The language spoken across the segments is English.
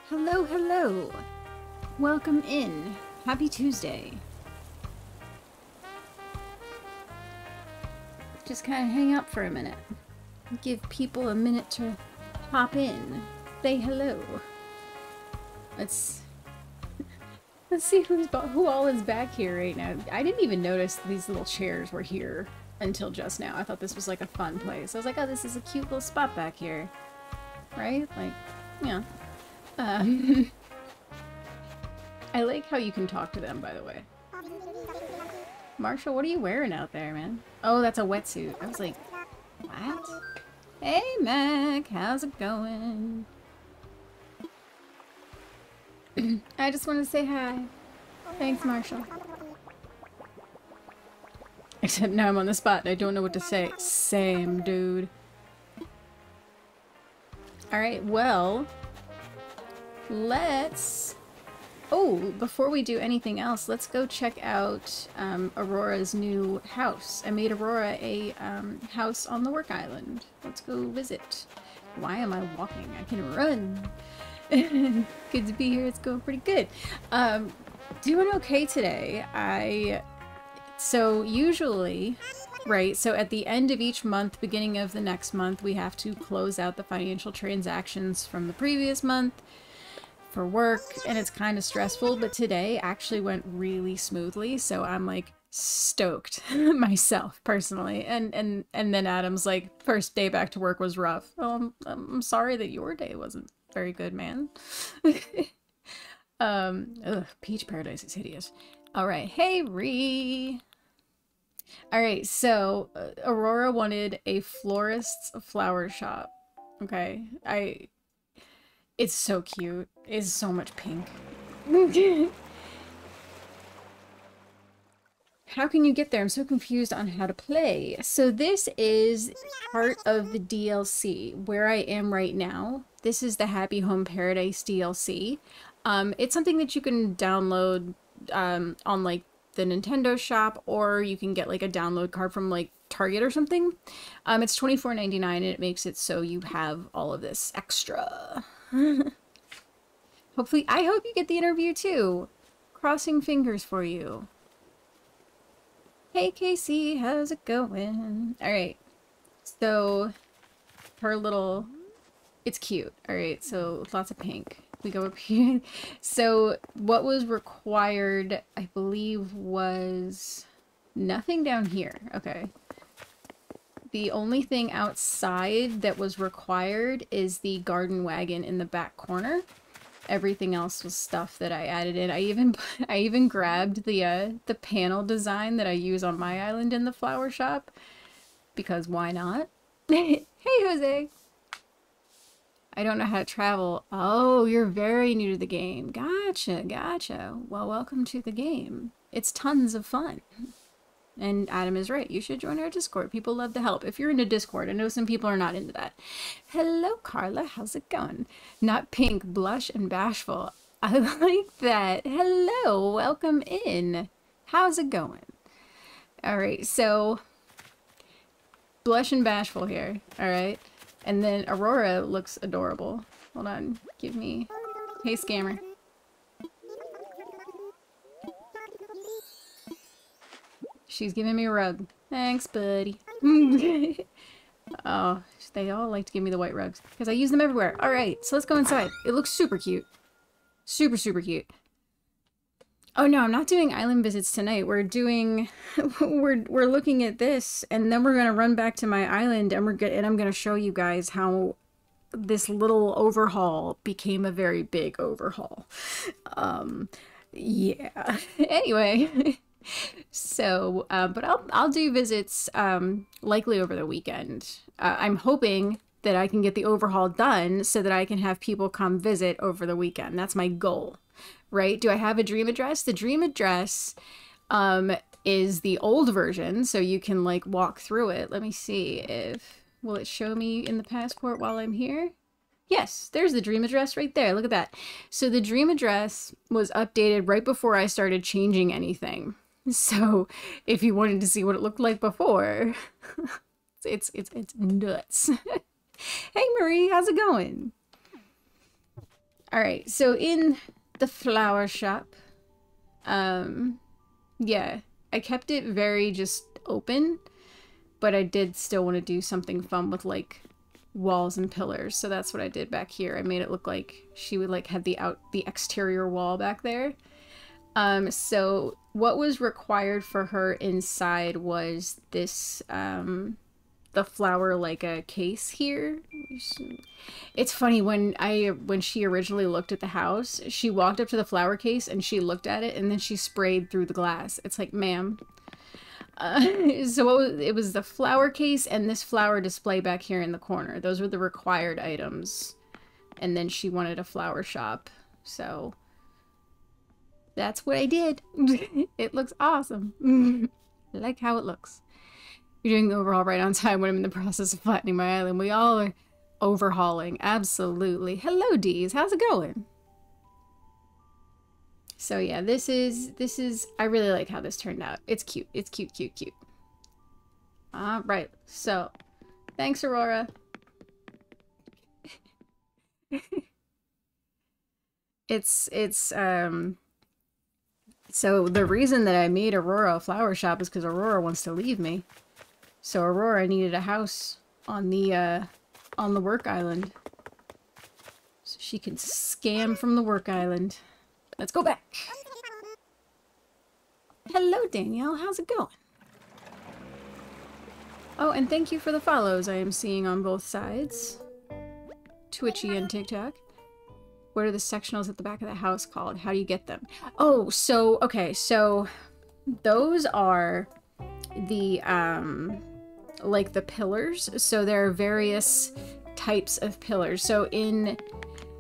Hello, hello. Welcome in. Happy Tuesday. Just kind of hang out for a minute. Give people a minute to pop in. Say hello. Let's see who all is back here right now. I didn't even notice these little chairs were here until just now. I thought this was like a fun place. I was like, oh, this is a cute little spot back here. Right? Like, yeah. I like how you can talk to them, by the way. Marshall, what are you wearing out there, man? Oh, that's a wetsuit. I was like, what? Hey, Mac, how's it going? I just want to say hi. Thanks, Marshall. Except now I'm on the spot and I don't know what to say. Same, dude. Alright, well, let's... Oh, before we do anything else, let's go check out Aurora's new house. I made Aurora a house on the work island. Let's go visit. Why am I walking? I can run. Good to be here. It's going pretty good. Doing okay today. So usually, right, so at the end of each month, beginning of the next month, we have to close out the financial transactions from the previous month for work, and it's kind of stressful, but today actually went really smoothly, so I'm like stoked myself personally. And then Adam's like, first day back to work was rough. Oh, I'm sorry that your day wasn't very good, man. Ugh, Peach Paradise is hideous. All right, hey Ree. All right, so Aurora wanted a florist's flower shop. Okay, it's so cute. It's so much pink. How can you get there? I'm so confused on how to play. So this is part of the DLC where I am right now. This is the Happy Home Paradise DLC. It's something that you can download on like the Nintendo shop, or you can get like a download card from like Target or something. It's $24.99 and it makes it so you have all of this extra. Hopefully, I hope you get the interview too. Crossing fingers for you. Hey Casey, how's it going? Alright, so her little, it's cute. Alright, so lots of pink. We go up here. So what was required, I believe, was nothing down here. Okay. The only thing outside that was required is the garden wagon in the back corner. Everything else was stuff that I added in. I even grabbed the panel design that I use on my island in the flower shop, because why not? Hey Jose. I don't know how to travel. Oh, you're very new to the game. Gotcha, gotcha. Well, welcome to the game. It's tons of fun. And Adam is right. You should join our Discord. People love to help. If you're into Discord, I know some people are not into that. Hello, Carla. How's it going? Not pink, blush, and bashful. I like that. Hello. Welcome in. How's it going? All right. So, blush and bashful here. All right. And then Aurora looks adorable. Hold on. Give me... Hey, scammer. She's giving me a rug. Thanks, buddy. Oh, they all like to give me the white rugs because I use them everywhere. All right, so let's go inside. It looks super cute. Super, super cute. Oh no, I'm not doing island visits tonight. We're doing, we're looking at this, and then we're gonna run back to my island, and I'm gonna show you guys how this little overhaul became a very big overhaul. Yeah. Anyway. So, but I'll do visits, likely over the weekend. I'm hoping that I can get the overhaul done so that I can have people come visit over the weekend. That's my goal, right? Do I have a dream address? The dream address, is the old version, so you can like walk through it. Let me see if, will it show me in the passport while I'm here? Yes, there's the dream address right there. Look at that. So the dream address was updated right before I started changing anything. So if you wanted to see what it looked like before, it's nuts. Hey Marie, how's it going? Alright, so in the flower shop, yeah, I kept it very just open, but I did still want to do something fun with like walls and pillars, so that's what I did back here. I made it look like she would like have the exterior wall back there. So what was required for her inside was this, the flower like a case here. It's funny, when she originally looked at the house, she walked up to the flower case and she looked at it and then she sprayed through the glass. It's like, ma'am. So it was the flower case and this flower display back here in the corner. Those were the required items. And then she wanted a flower shop. So that's what I did. It looks awesome. I like how it looks. You're doing the overhaul right on time when I'm in the process of flattening my island. We all are overhauling. Absolutely. Hello, Dees. How's it going? So yeah, this is, I really like how this turned out. It's cute. It's cute, cute, cute. All right. So, thanks, Aurora. So the reason that I made Aurora a flower shop is because Aurora wants to leave me. So Aurora needed a house on the work island. So she can scam from the work island. Let's go back. Hello, Danielle. How's it going? Oh, and thank you for the follows I am seeing on both sides. Twitchy and TikTok. What are the sectionals at the back of the house called? How do you get them? Oh, so, okay, so those are the, like the pillars. So there are various types of pillars. So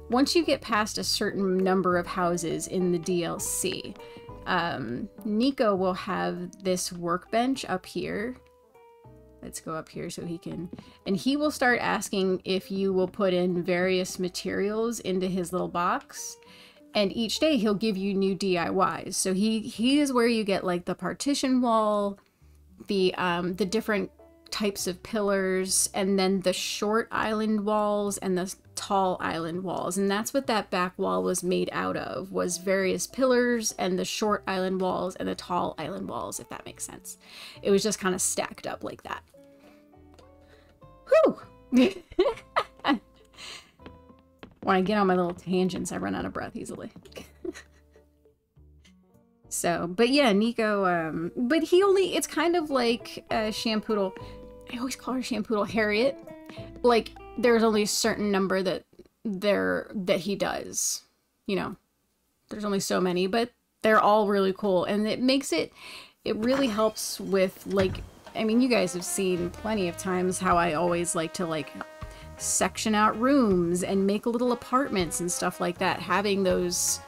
once you get past a certain number of houses in the DLC, Nico will have this workbench up here. Let's go up here so he can, and he will start asking if you will put in various materials into his little box, and each day he'll give you new DIYs. So he is where you get like the partition wall, the different types of pillars, and then the short island walls and the tall island walls. And that's what that back wall was made out of, was various pillars and the short island walls and the tall island walls, if that makes sense. It was just kind of stacked up like that. Whew! When I get on my little tangents, I run out of breath easily. So, but yeah, Nico, but it's kind of like Shampoodle. I always call her Shampoodle Harriet. Like, there's only a certain number that he does. You know, there's only so many, but they're all really cool. And it really helps with, like, I mean, you guys have seen plenty of times how I always like to, like, section out rooms and make little apartments and stuff like that. Having those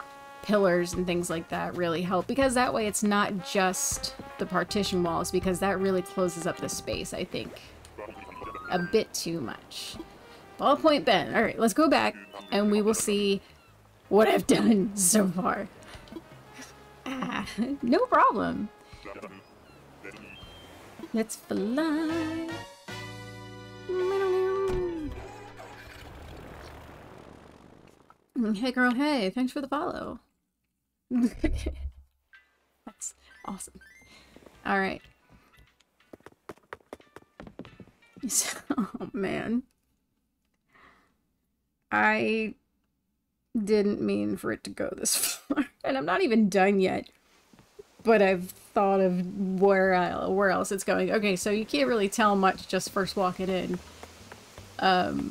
pillars and things like that really help, because that way it's not just the partition walls, because that really closes up the space, I think, a bit too much. Ballpoint pen. All right, let's go back and we will see what I've done so far. No problem. Let's fly. Hey girl, hey, thanks for the follow. That's awesome. Alright. So, oh man. I didn't mean for it to go this far. And I'm not even done yet. But I've thought of where else it's going. Okay, so you can't really tell much just first walking in. But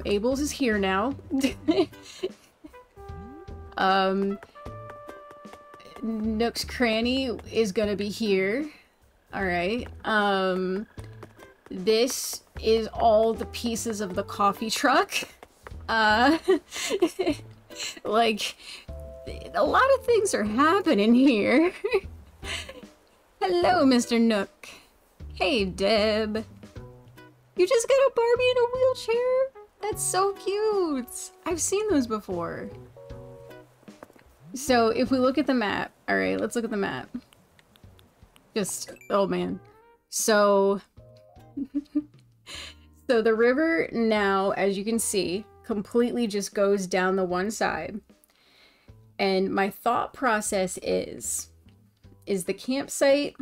Abel's is here now. Nook's Cranny is gonna be here. Alright. This is all the pieces of the coffee truck. Like, a lot of things are happening here. Hello, Mr. Nook. Hey, Deb. You just got a Barbie in a wheelchair? That's so cute. I've seen those before. So, if we look at the map. Alright, let's look at the map. Just, oh man. So, So the river now, as you can see, completely just goes down the one side. And my thought process is the campsite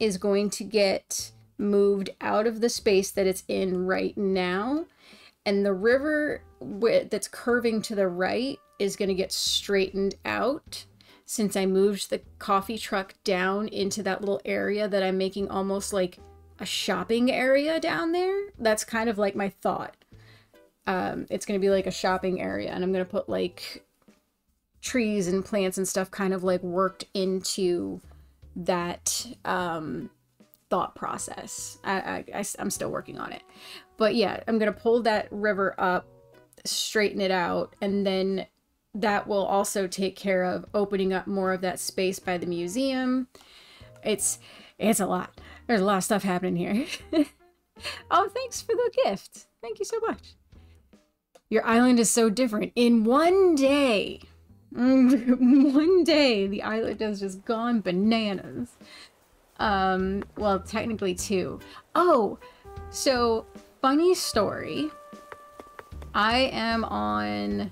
is going to get moved out of the space that it's in right now. And the river that's curving to the right is going to get straightened out since I moved the coffee truck down into that little area that I'm making almost like a shopping area down there. That's kind of like my thought. It's going to be like a shopping area, and I'm going to put like trees and plants and stuff kind of like worked into that thought process. I'm still working on it. But yeah, I'm going to pull that river up, straighten it out, and then that will also take care of opening up more of that space by the museum. It's a lot. There's a lot of stuff happening here. Oh, thanks for the gift. Thank you so much. Your island is so different. In one day, one day, the island has just gone bananas. Well, technically two. Oh, so funny story. I am on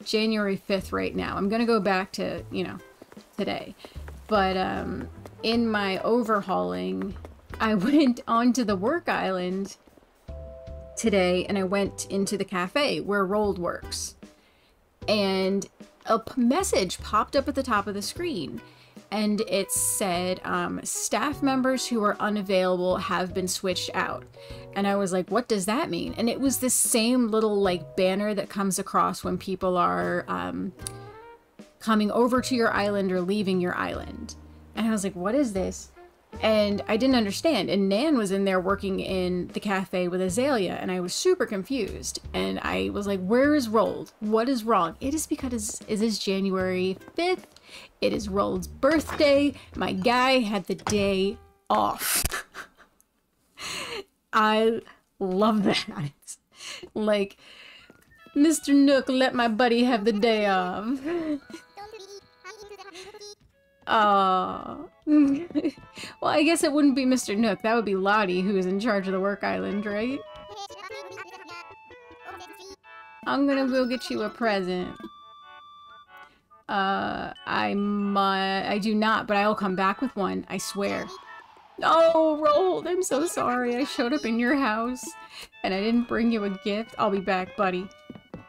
January 5th right now. I'm gonna go back to, you know, today. But in my overhauling, I went onto the work island today, and I went into the cafe where Rolled works. And a message popped up at the top of the screen, and it said, staff members who are unavailable have been switched out. And I was like, what does that mean? And it was this same little like banner that comes across when people are coming over to your island or leaving your island. And I was like, what is this? And I didn't understand. And Nan was in there working in the cafe with Azalea, and I was super confused. And I was like, where is Rolled? What is wrong? It is because it is January 5th. It is Rolled's birthday. My guy had the day off. I love that. Like, Mr. Nook, let my buddy have the day off. Oh. Well, I guess it wouldn't be Mr. Nook. That would be Lottie, who is in charge of the work island, right? I'm gonna go get you a present. I do not, but I'll come back with one, I swear. Oh, Rolled, I'm so sorry. I showed up in your house, and I didn't bring you a gift. I'll be back, buddy.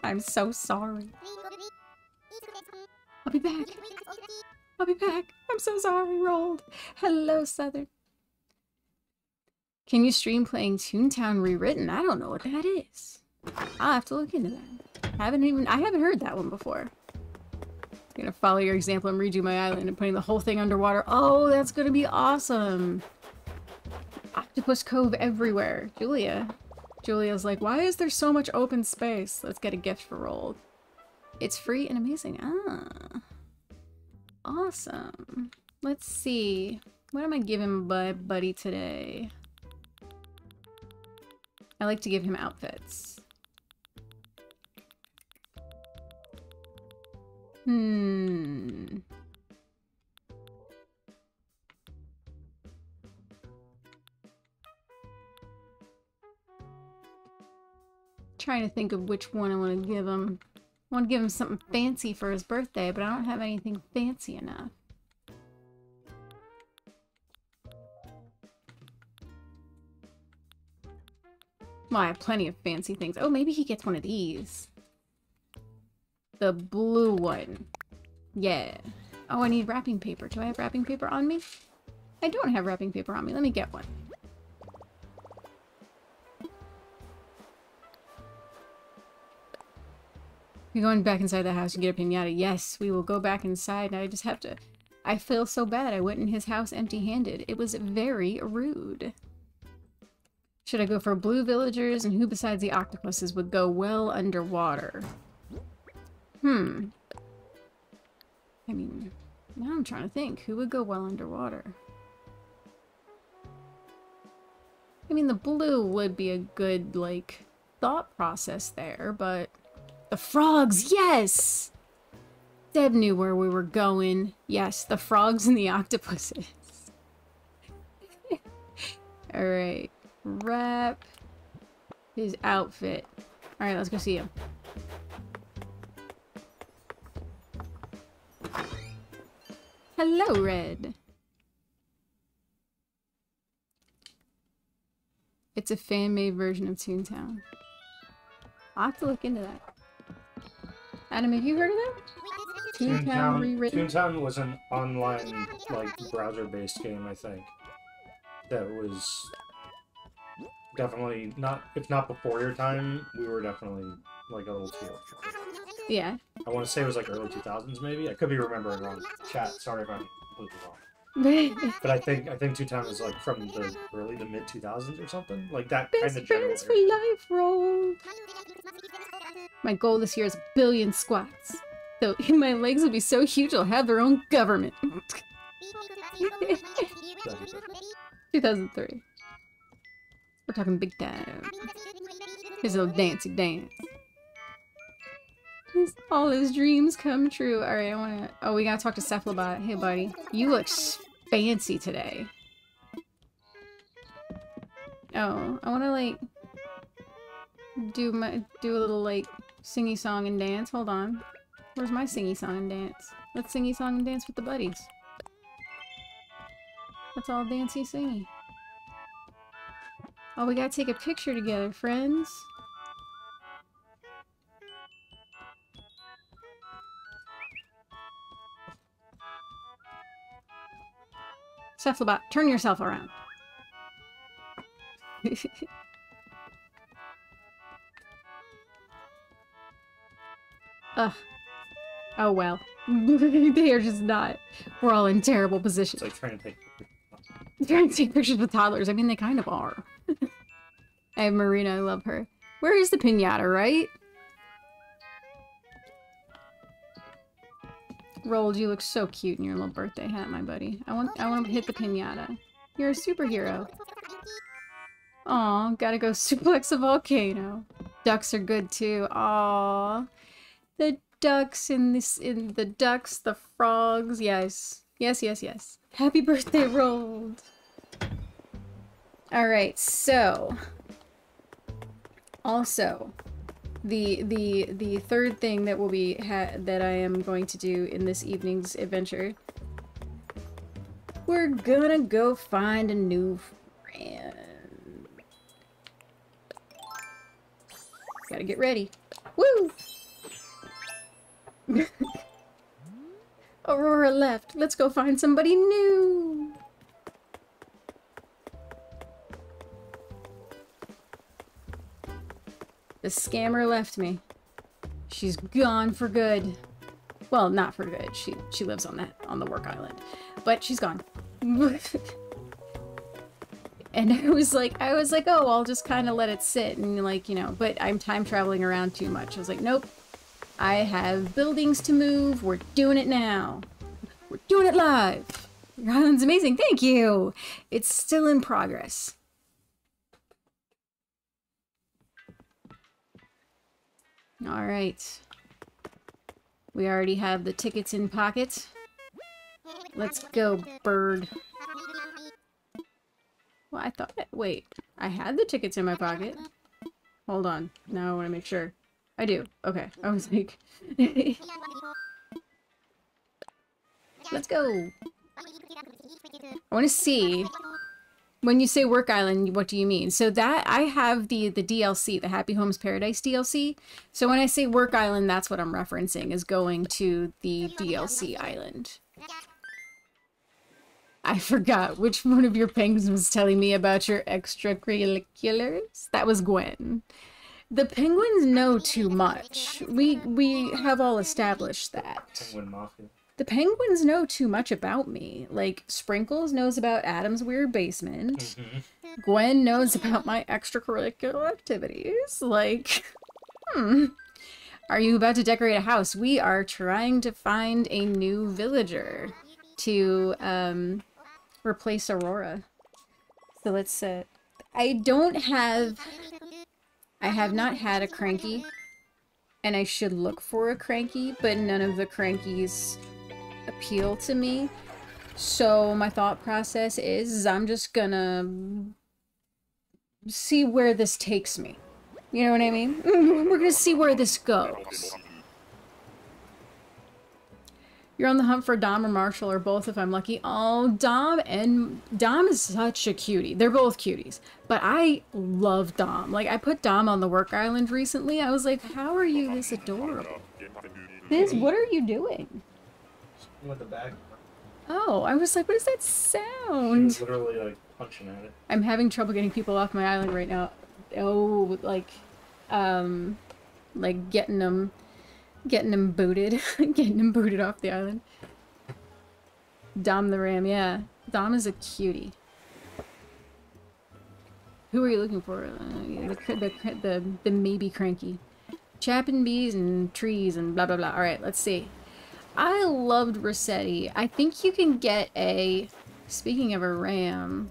I'm so sorry. I'll be back. I'll be back. I'm so sorry, Rolled. Hello, Southern. Can you stream playing Toontown Rewritten? I don't know what that is. I'll have to look into that. I haven't heard that one before. I'm gonna follow your example and redo my island and putting the whole thing underwater. Oh, that's gonna be awesome. Octopus Cove everywhere. Julia's like, why is there so much open space? Let's get a gift for Rolled. It's free and amazing. Ah. Awesome. Let's see. What am I giving my buddy today? I like to give him outfits. Trying to think of which one I want to give him. I want to give him something fancy for his birthday, but I don't have anything fancy enough. Well, I have plenty of fancy things. Oh, maybe he gets one of these. The blue one. Yeah. Oh, I need wrapping paper. Do I have wrapping paper on me? I don't have wrapping paper on me. Let me get one. You're going back inside the house and get a piñata. Yes, we will go back inside. I just have to... I feel so bad. I went in his house empty-handed. It was very rude. Should I go for blue villagers? And who besides the octopuses would go well underwater? I mean, now I'm trying to think. Who would go well underwater? I mean, the blue would be a good, like, thought process there, but... The frogs, yes! Deb knew where we were going. Yes, the frogs and the octopuses. Alright. Wrap his outfit. Alright, let's go see him. Hello, Red. It's a fan-made version of Toontown. I'll have to look into that. Adam, have you heard of that? Toontown rewritten? Toontown was an online, like, browser-based game, I think. That was definitely not, if not before your time, we were definitely, like, a little too old. Yeah. I want to say it was, like, early 2000s, maybe? I could be remembering wrong. Chat, sorry if I'm completely wrong. But I think Toontown was, like, from the early to mid-2000s or something? Like, that kind of general Best friends for life, roll! My goal this year is 1 billion squats. So my legs will be so huge they'll have their own government. 2003. We're talking big time. His little dancey dance. All his dreams come true. Alright, I wanna... Oh, we gotta talk to Cephalobot. Hey, buddy. You look fancy today. Oh, I wanna, like... do a little, like, singy song and dance. Hold on. Where's my singy song and dance? Let's singy song and dance with the buddies. Let's all dancey singy. Oh, we gotta take a picture together, friends. Cephalobot, turn yourself around. Ugh. Oh well. They are just not. We're all in terrible positions. It's like trying to take pictures with toddlers. I mean, they kind of are. I have Marina. I love her. Where is the pinata, right? Rolled, you look so cute in your little birthday hat, my buddy. I want to hit the pinata. You're a superhero. Aw, gotta go suplex a volcano. Ducks are good too. Aw. The ducks in the ducks, the frogs. Yes. Yes, yes, yes. Happy birthday, Rolled. Alright, so also the third thing that will be that I am going to do in this evening's adventure, we're gonna go find a new friend. Gotta get ready. Woo! Aurora left. Let's go find somebody new. The scammer left me. She's gone for good. Well, not for good. She lives on the work island, but she's gone. And I was like, oh, I'll just kind of let it sit and, like, you know, but I'm time traveling around too much. I was like, nope. I have buildings to move. We're doing it now. We're doing it live. Your island's amazing. Thank you. It's still in progress. All right. We already have the tickets in pocket. Let's go, bird. Well, I thought... Wait. I had the tickets in my pocket. Hold on. Now I want to make sure. I do. Okay. I was like... Let's go. I want to see... When you say Work Island, what do you mean? So that, I have the DLC, the Happy Homes Paradise DLC. So when I say Work Island, that's what I'm referencing, is going to the DLC island. I forgot which one of your penguins was telling me about your extracurriculars. That was Gwen. The penguins know too much. We have all established that. Penguin Mafia. The penguins know too much about me. Like, Sprinkles knows about Adam's weird basement. Mm-hmm. Gwen knows about my extracurricular activities. Like, Are you about to decorate a house? We are trying to find a new villager to replace Aurora. So let's I have not had a cranky, and I should look for a cranky, but none of the crankies appeal to me. So my thought process is I'm just gonna see where this takes me. You know what I mean? We're gonna see where this goes. You're on the hunt for Dom or Marshall or both if I'm lucky. Oh, Dom is such a cutie. They're both cuties. But I love Dom. Like, I put Dom on the work island recently. I was like, how are you this adorable? What are you doing? With the bag. Oh, I was like, what is that She sound? was literally like punching at it. I'm having trouble getting people off my island right now. Oh, like getting them booted. Getting them booted off the island. Dom the Ram, yeah. Dom is a cutie. Who are you looking for? The maybe cranky. Chapping bees and trees and blah blah blah. Alright, let's see. I loved Rossetti. I think you can get a... Speaking of a ram...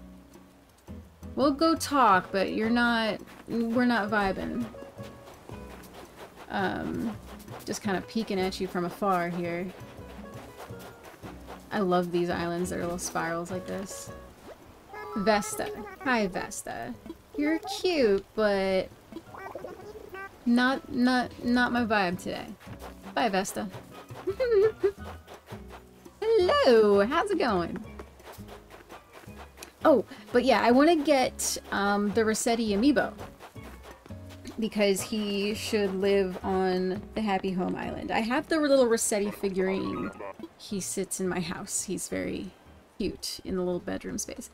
We'll go talk, but you're not... We're not vibing. Just kind of peeking at you from afar here. I love these islands. They're little spirals like this. Vesta. Hi, Vesta. You're cute, but... Not my vibe today. Bye, Vesta. Hello! How's it going? Oh, but yeah, I want to get the Rossetti amiibo. Because he should live on the Happy Home Island. I have the little Rossetti figurine. He sits in my house. He's very cute in the little bedroom space.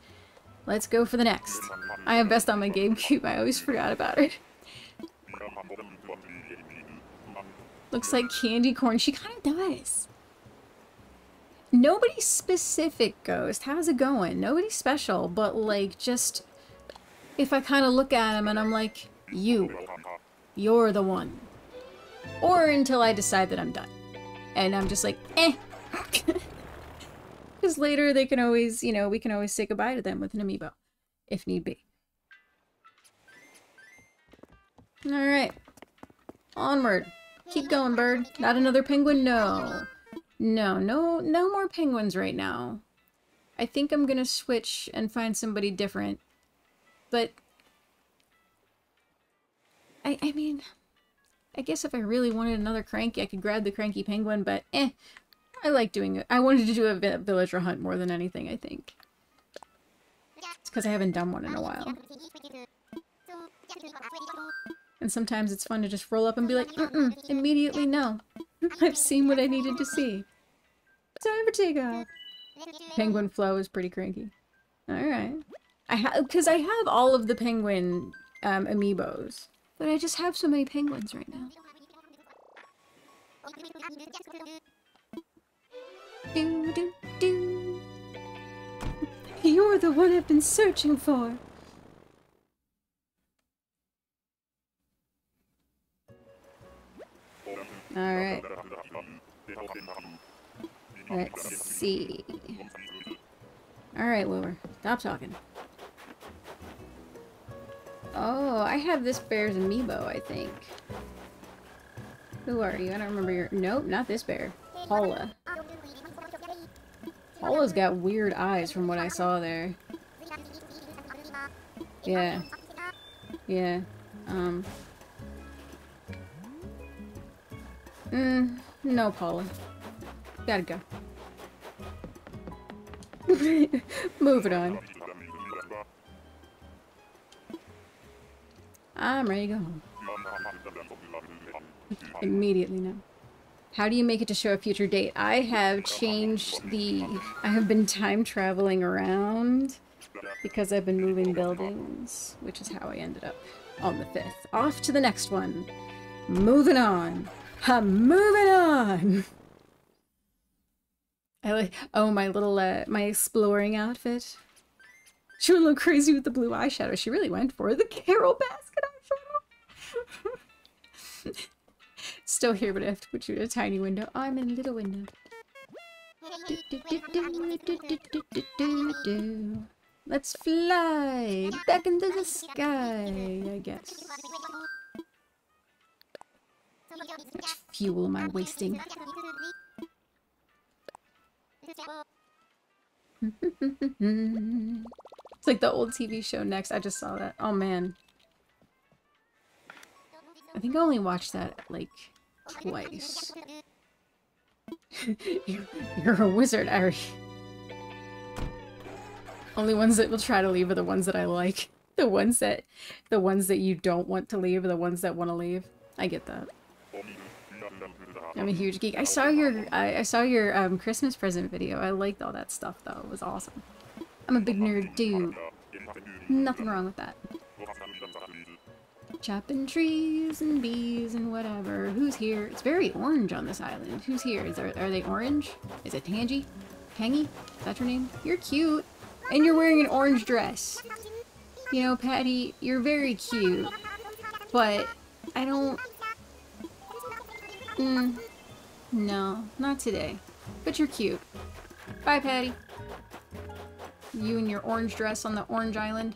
Let's go for the next. I have Vesta on my GameCube. I always forgot about it. Looks like candy corn. She kind of does. Nobody specific, Ghost. How's it going? Nobody special, but like just... If I kind of look at him and I'm like... You're the one. Or until I decide that I'm done. And I'm just like, eh. Because later they can always, you know, we can always say goodbye to them with an amiibo. If need be. Alright. Onward. Keep going, bird. Not another penguin? No. No more penguins right now. I think I'm gonna switch and find somebody different. But... I mean, I guess if I really wanted another cranky, I could grab the cranky penguin, but I like doing it. I wanted to do a villager hunt more than anything, I think. It's because I haven't done one in a while. And sometimes it's fun to just roll up and be like, immediately no. I've seen what I needed to see. Time for takeoff. Penguin Flow is pretty cranky. Alright. Because I have all of the penguin amiibos. But I just have so many penguins right now. Do, do, do. You're the one I've been searching for. Alright. Let's see. Alright, Lure. Stop talking. Oh, I have this bear's amiibo, I think. Who are you? I don't remember your... Nope, not this bear. Paula. Paula's got weird eyes from what I saw there. Yeah. Yeah. No, Paula. Gotta go. Moving on. I'm ready to go home. Immediately now. How do you make it to show a future date? I have changed the... I have been time traveling around because I've been moving buildings, which is how I ended up on the 5th. Off to the next one. Moving on. I'm moving on! I like... Oh, my little, my exploring outfit. She went a little crazy with the blue eyeshadow. She really went for the Carol Baskin eyeshadow. Still here, but I have to put you in a tiny window. Oh, I'm in a little window. Let's fly back into the sky, I guess. Much fuel am I wasting? It's like the old TV show Next. I just saw that. Oh man. I think I only watched that, like, twice. You're a wizard, Ari. Only ones that will try to leave are the ones that I like. The ones that you don't want to leave are the ones that want to leave. I get that. I'm a huge geek. I saw your Christmas present video. I liked all that stuff though. It was awesome. I'm a big nerd dude. Nothing wrong with that. Chopping trees and bees and whatever. Who's here? It's very orange on this island. Who's here? Are they orange? Is it Tangy? Tangy? Is that your name? You're cute. And you're wearing an orange dress. You know, Patty, you're very cute. But I don't... no, not today. But you're cute. Bye, Patty. You and your orange dress on the orange island.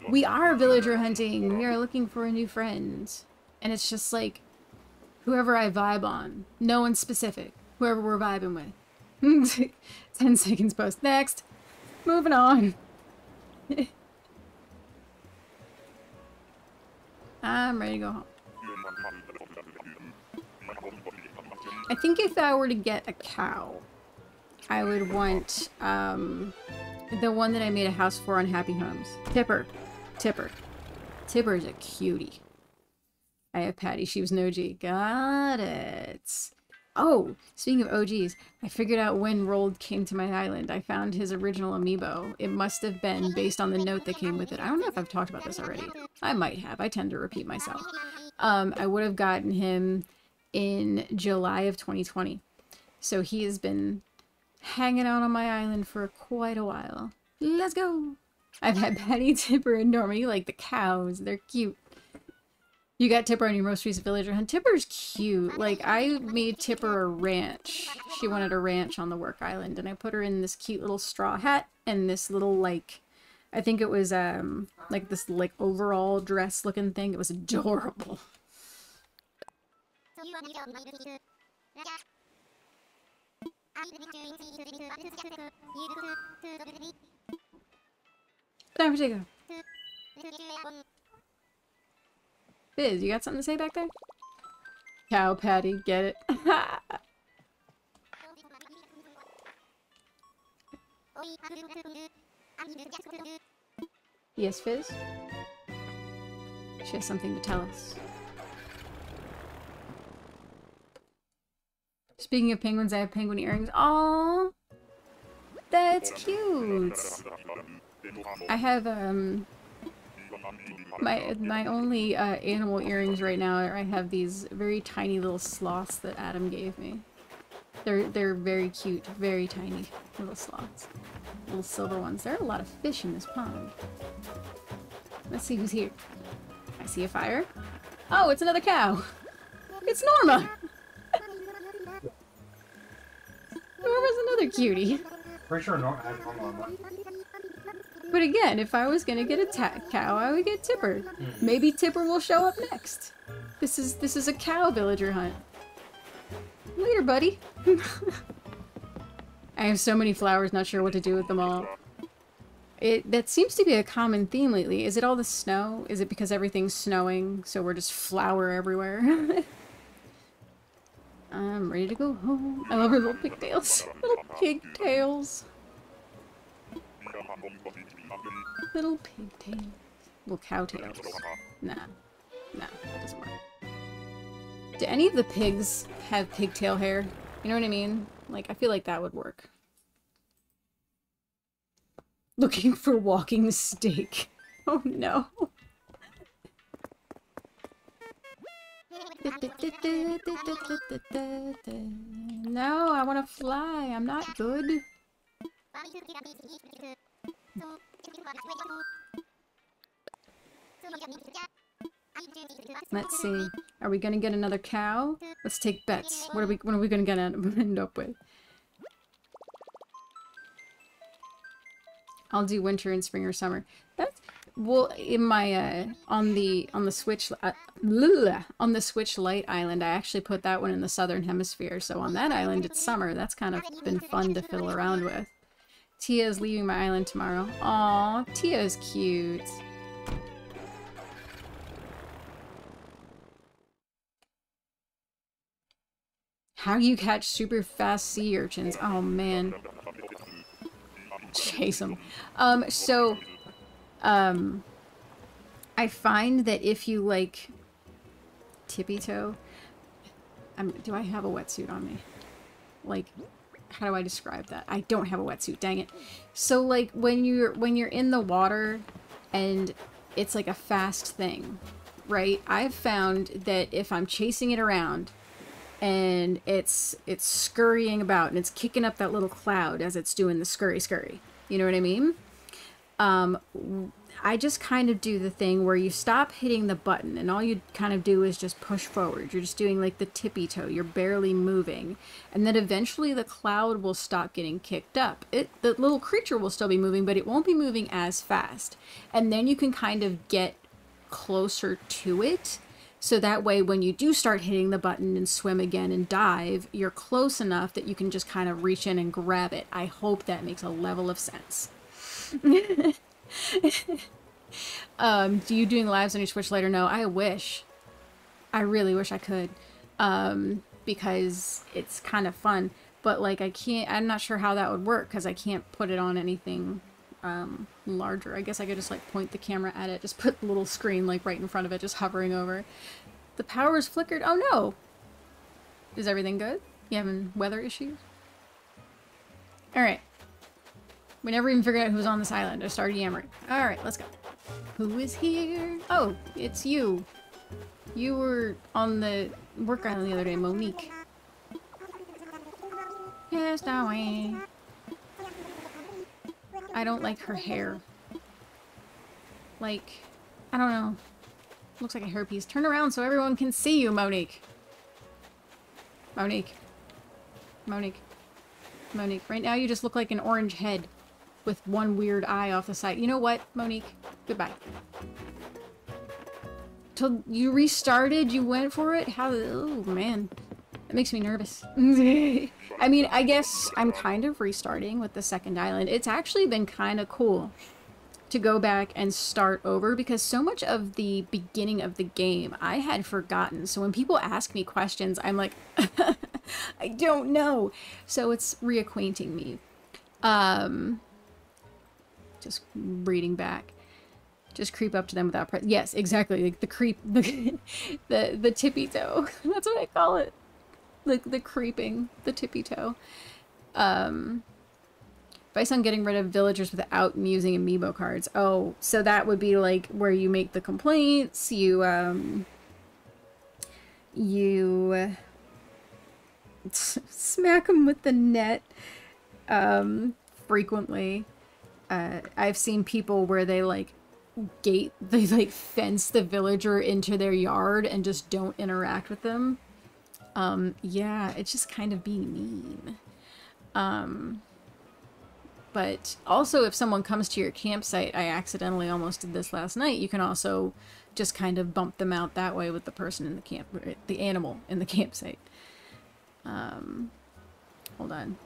We are villager hunting. We are looking for a new friend. And it's just like, whoever I vibe on. No one specific. Whoever we're vibing with. 10 seconds post. Next. Moving on. I'm ready to go home. I think if I were to get a cow, I would want the one that I made a house for on Happy Homes. Tipper. Tipper. Tipper is a cutie. I have Patty. She was an OG. Got it. Oh, speaking of OGs, I figured out when Rold came to my island. I found his original amiibo. It must have been based on the note that came with it. I don't know if I've talked about this already. I might have. I tend to repeat myself. I would have gotten him in July of 2020. So he has been hanging out on my island for quite a while. Let's go! I've had Patty, Tipper, and Normie. You like the cows. They're cute. You got Tipper on your most recent villager hunt. Tipper's cute. Like, I made Tipper a ranch. She wanted a ranch on the work island, and I put her in this cute little straw hat and this little, like, I think it was, like this, like, overall dress looking thing. It was adorable. Time for Jacob. Biz, you got something to say back there? Cow Patty, get it? Yes, Fizz? She has something to tell us. Speaking of penguins, I have penguin earrings. Aww! That's cute! I have, my only animal earrings right now are I have these very tiny little sloths that Adam gave me. They're very cute, very tiny little sloths. Little silver ones. There are a lot of fish in this pond. Let's see who's here. I see a fire. Oh, it's another cow! It's Norma! Norma's another cutie. Pretty sure Norma had Norma. But again, if I was gonna get a cow, I would get Tipper. Maybe Tipper will show up next. This is a cow villager hunt. Later, buddy. I have so many flowers, not sure what to do with them all. That seems to be a common theme lately. Is it all the snow? Is it because everything's snowing, so we're just flower everywhere? I'm ready to go home. I love her little pigtails. Little pigtails. Little pigtails. Little cowtails. Nah. Nah, that doesn't work. Do any of the pigs have pigtail hair? You know what I mean? Like, I feel like that would work. Looking for walking steak. Oh no. No, I want to fly. I'm not good. Let's see. Are we gonna get another cow? Let's take bets. What are we gonna end up with? I'll do winter and spring or summer. That's well in my on the Switch on the Switch Lite island. I actually put that one in the southern hemisphere. So on that island it's summer. That's kind of been fun to fiddle around with. Tia is leaving my island tomorrow. Aw, Tia is cute. How do you catch super fast sea urchins? Oh man. Chase them. I find that if you like tippy toe, do I have a wetsuit on me? Like, how do I describe that? I don't have a wetsuit, dang it. So like when you're in the water and it's like a fast thing, right? I've found that if I'm chasing it around and it's scurrying about and it's kicking up that little cloud as it's doing the scurry, you know what I mean? I just kind of do the thing where you stop hitting the button and all you kind of do is just push forward. You're just doing like the tippy toe. You're barely moving. And then eventually the cloud will stop getting kicked up. The little creature will still be moving, but it won't be moving as fast. And then you can kind of get closer to it. So that way when you do start hitting the button and swim again and dive, you're close enough that you can just kind of reach in and grab it. I hope that makes a level of sense. Do you doing lives on your Twitch later? No, I wish. I really wish I could. Because it's kind of fun. But like I'm not sure how that would work because I can't put it on anything larger. I guess I could just like point the camera at it, just put the little screen like right in front of it, just hovering over. The power's flickered. Oh no! Is everything good? You having weather issues? Alright. We never even figured out who was on this island. I started yammering. Alright, let's go. Who is here? Oh, it's you. You were on the work island the other day, Monique. Yes, darling. I don't like her hair. Like, I don't know. Looks like a hairpiece. Turn around so everyone can see you, Monique. Monique. Monique. Monique. Right now you just look like an orange head with one weird eye off the side. You know what, Monique? Goodbye. Till you restarted, you went for it? How? Oh, man. That makes me nervous. I mean, I guess I'm kind of restarting with the second island. It's actually been kind of cool to go back and start over because so much of the beginning of the game I had forgotten. So when people ask me questions, I'm like, I don't know. So it's reacquainting me. Just reading back. Just creep up to them without press. Yes, exactly. Like the creep, the tippy toe. That's what I call it. Like the creeping, the tippy toe. Advice on getting rid of villagers without using amiibo cards. Oh, so that would be like where you make the complaints. You smack them with the net. Frequently. I've seen people where they like fence the villager into their yard and just don't interact with them. Yeah, it's just kind of being mean. But also if someone comes to your campsite, I accidentally almost did this last night, you can also just kind of bump them out that way with the person in the camp, the animal in the campsite. Hold on.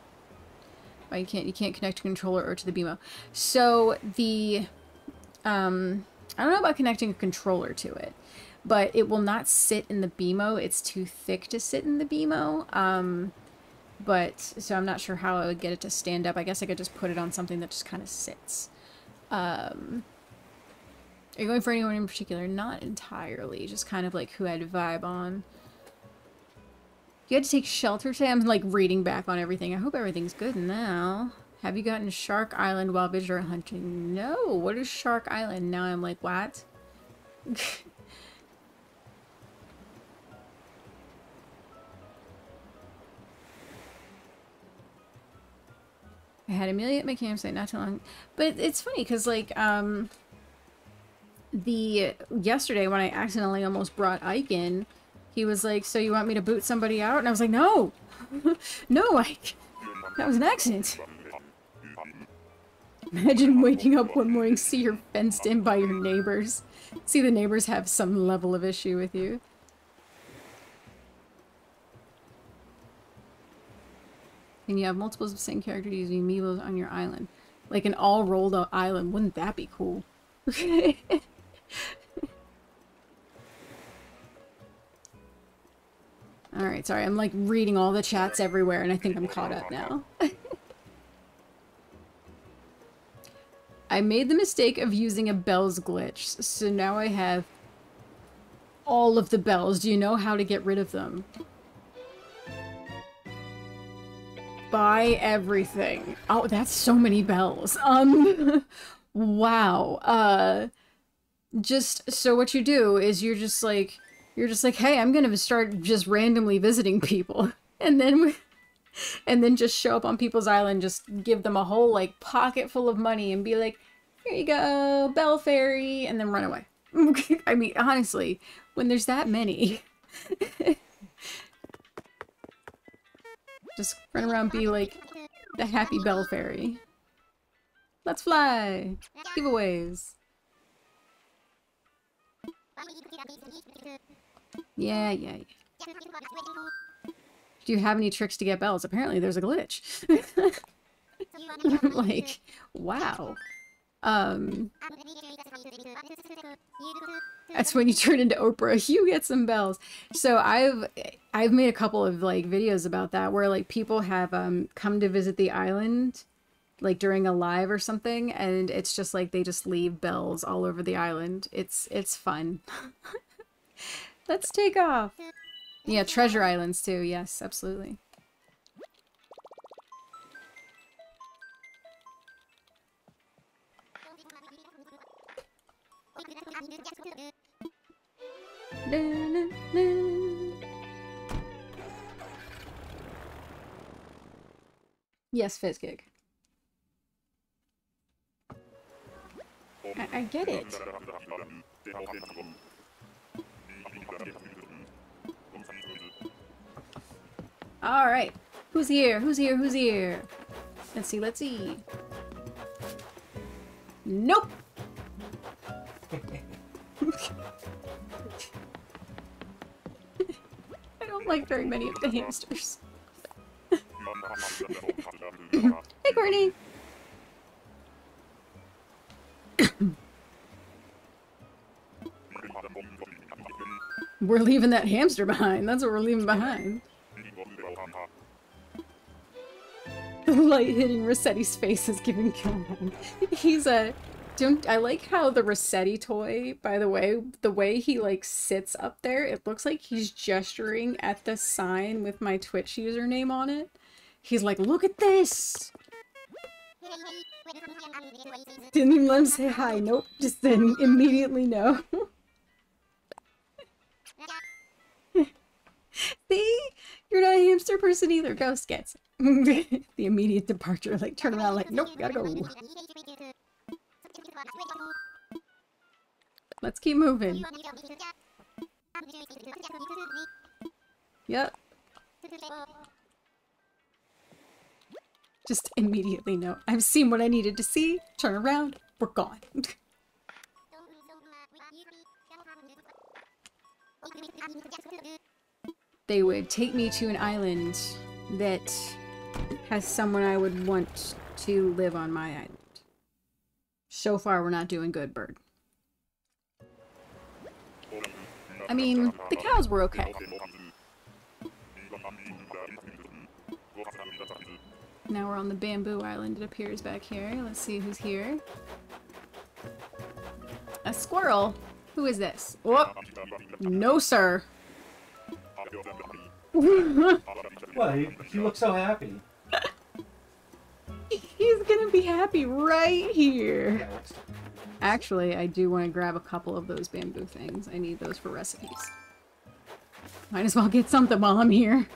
Oh, you can't connect a controller or to the BMO. So the, I don't know about connecting a controller to it, but it will not sit in the BMO. It's too thick to sit in the BMO. So I'm not sure how I would get it to stand up. I guess I could just put it on something that just kind of sits. Are you going for anyone in particular? Not entirely. Just kind of like who I'd vibe on. You had to take shelter today? I'm like reading back on everything. I hope everything's good now. Have you gotten Shark Island while visitor hunting? No. What is Shark Island? Now I'm like, what? I had Amelia at my campsite not too long. But it's funny because like, yesterday when I accidentally almost brought Ike in, he was like, so you want me to boot somebody out? And I was like, no! No, Ike! That was an accident! Imagine waking up one morning, see you're fenced in by your neighbors. See the neighbors have some level of issue with you. And you have multiples of the same character using amiibos on your island. Like an all rolled up island. Wouldn't that be cool? Alright, sorry, I'm like reading all the chats everywhere and I think I'm caught up now. I made the mistake of using a bells glitch, so now I have all of the bells. Do you know how to get rid of them? Buy everything. Oh, that's so many bells. Wow. Just, so what you do is you're just like, hey, I'm gonna start just randomly visiting people. And then just show up on people's island, just give them a whole, like, pocket full of money and be like, here you go, Bell Fairy, and then run away. I mean, honestly, when there's that many, just run around, be like the happy Bell Fairy. Let's fly! Giveaways. Yeah. Do you have any tricks to get bells? Apparently there's a glitch. Like, wow. That's when you turn into Oprah. You get some bells. So I've made a couple of like videos about that where like people have come to visit the island like during a live or something, and it's just like they just leave bells all over the island. It's fun. Let's take off. Yeah, treasure islands too. Yes, absolutely. Yes, Fizzkick. I get it. Alright. Who's here? Who's here? Who's here? Let's see, let's see. Nope! I don't like very many of the hamsters. Hey, Courtney! We're leaving that hamster behind. That's what we're leaving behind. The light hitting Rossetti's face is giving Killman. He's a... I like how the Rossetti toy, by the way he like sits up there, it looks like he's gesturing at the sign with my Twitch username on it. He's like, look at this! Didn't even let him say hi. Nope, just then immediately no. See? You're not a hamster person either. Ghost gets it. The immediate departure, like turn around like, nope, gotta go. Let's keep moving. Yep. Just immediately no. I've seen what I needed to see. Turn around. We're gone. They would take me to an island that has someone I would want to live on my island. So far, we're not doing good, bird. I mean, the cows were okay. Now we're on the bamboo island, it appears back here. Let's see who's here. A squirrel? Who is this? Oh, no, sir. Well, you look so happy. He's gonna be happy right here. Actually, I do want to grab a couple of those bamboo things. I need those for recipes. Might as well get something while I'm here.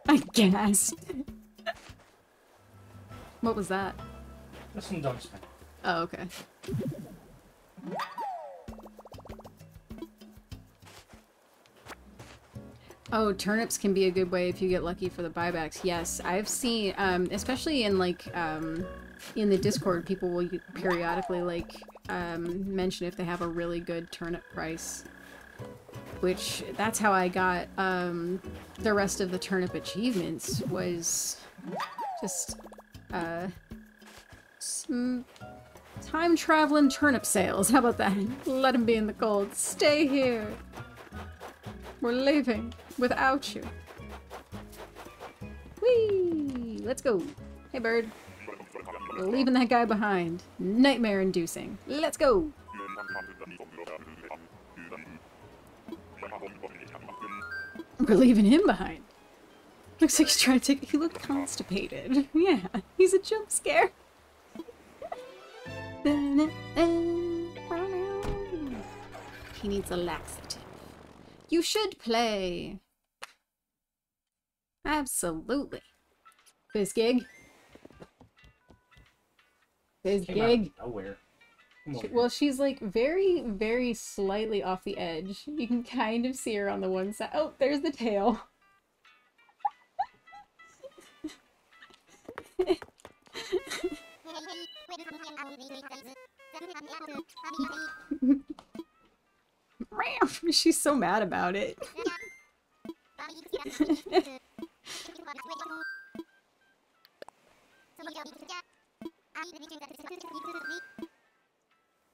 I gasped. What was that? That's some dump spam. Oh, okay. Oh, turnips can be a good way if you get lucky for the buybacks. Yes, I've seen, especially in like, in the Discord, people will periodically like, mention if they have a really good turnip price. Which, that's how I got, the rest of the turnip achievements, was just, some Time-traveling turnip sales. How about that? Let him be in the cold. Stay here. We're leaving without you. Whee! Let's go. Hey, bird. We're leaving that guy behind. Nightmare-inducing. Let's go. We're leaving him behind. Looks like he's trying to take... He looked constipated. Yeah, he's a jump scare. He needs a laxative. You should play. Absolutely. Fizzgig. Fizzgig. Nowhere. Well, she's like very, very slightly off the edge. You can kind of see her on the one side. Oh, there's the tail. She's so mad about it.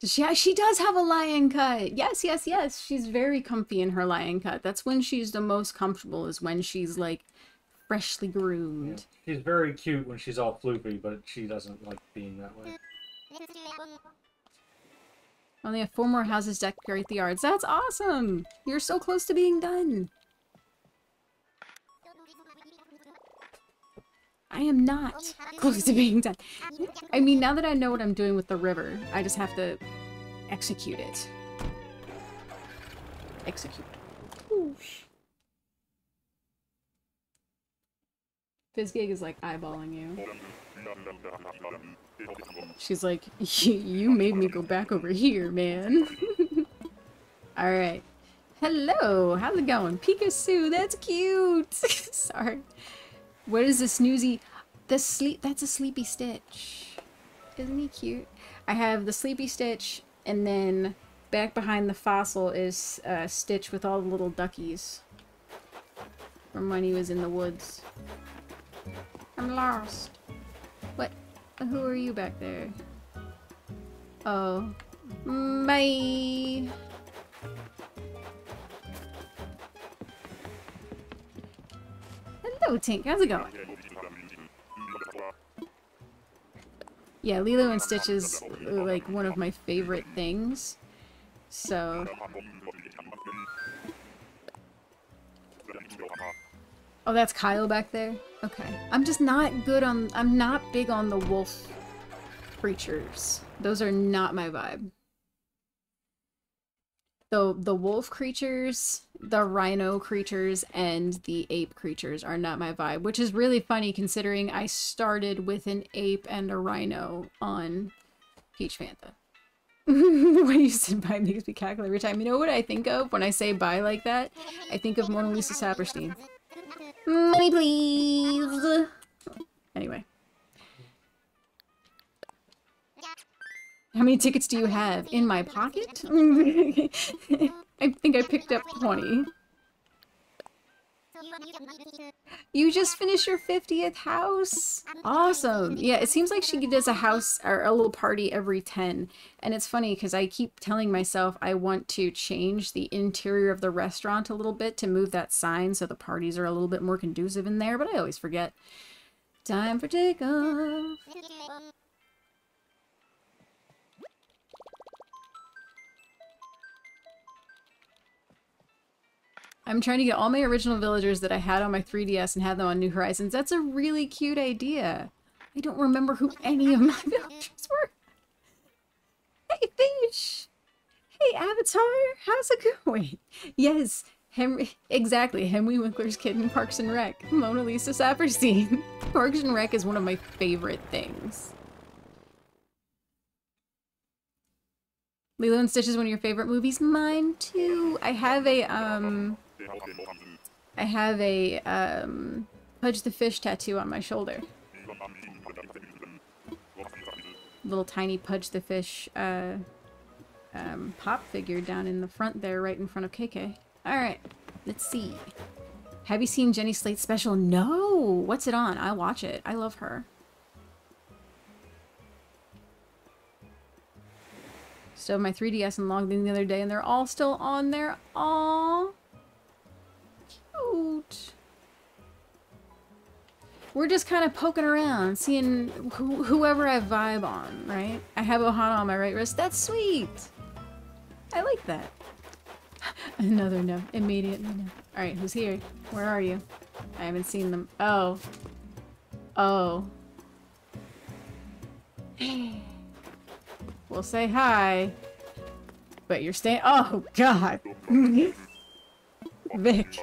She does have a lion cut. Yes, yes, yes. She's very comfy in her lion cut. That's when she's the most comfortable, is when she's like freshly groomed. Yeah. She's very cute when she's all floopy, but she doesn't like being that way. Only have 4 more houses to decorate the yards. That's awesome! You're so close to being done. I am not close to being done. I mean, now that I know what I'm doing with the river, I just have to execute it. Execute. Whoosh. Fizzgig is like eyeballing you. She's like, you made me go back over here, man. Alright. Hello, how's it going? Pikachu, that's cute! Sorry. What is this snoozy? That's a Sleepy Stitch. Isn't he cute? I have the Sleepy Stitch, and then back behind the fossil is Stitch with all the little duckies. From when he was in the woods. I'm lost. What? Who are you back there? Oh. Bye! Hello, Tink. How's it going? Yeah, Lilo and Stitch is like one of my favorite things. So... Oh, that's Kyle back there? Okay. I'm just not good on... I'm not big on the wolf creatures. Those are not my vibe. The wolf creatures, the rhino creatures, and the ape creatures are not my vibe, which is really funny considering I started with an ape and a rhino on Peach Fanta. When you said bye makes me cackle every time. You know what I think of when I say bye like that? I think of Mona Lisa Saperstein. Money, please! Anyway. How many tickets do you have? In my pocket? I think I picked up 20. You just finished your 50th house? Awesome. Yeah, it seems like she does a house or a little party every 10. And it's funny because I keep telling myself I want to change the interior of the restaurant a little bit to move that sign so the parties are a little bit more conducive in there, but I always forget. Time for takeoff. I'm trying to get all my original villagers that I had on my 3DS and have them on New Horizons. That's a really cute idea. I don't remember who any of my villagers were. Hey, Fish! Hey, Avatar! How's it going? Yes, Henry... Exactly, Henry Winkler's kid in Parks and Rec. Mona Lisa Saperstein. Parks and Rec is one of my favorite things. Lilo and Stitch is one of your favorite movies? Mine too. I have a Pudge the Fish tattoo on my shoulder. Little tiny Pudge the Fish pop figure down in the front there, right in front of KK. Alright, let's see. Have you seen Jenny Slate's special? No! What's it on? I'll watch it. I love her. posted on my 3DS and logged in the other day, and they're all still on there. Aww. Cute. We're just kind of poking around, seeing whoever I vibe on, right? I have Ohana on my right wrist. That's sweet! I like that. Another no. Immediately no. Alright, who's here? Where are you? I haven't seen them. Oh. Oh. We'll say hi. But you're staying- Oh, God! Vic.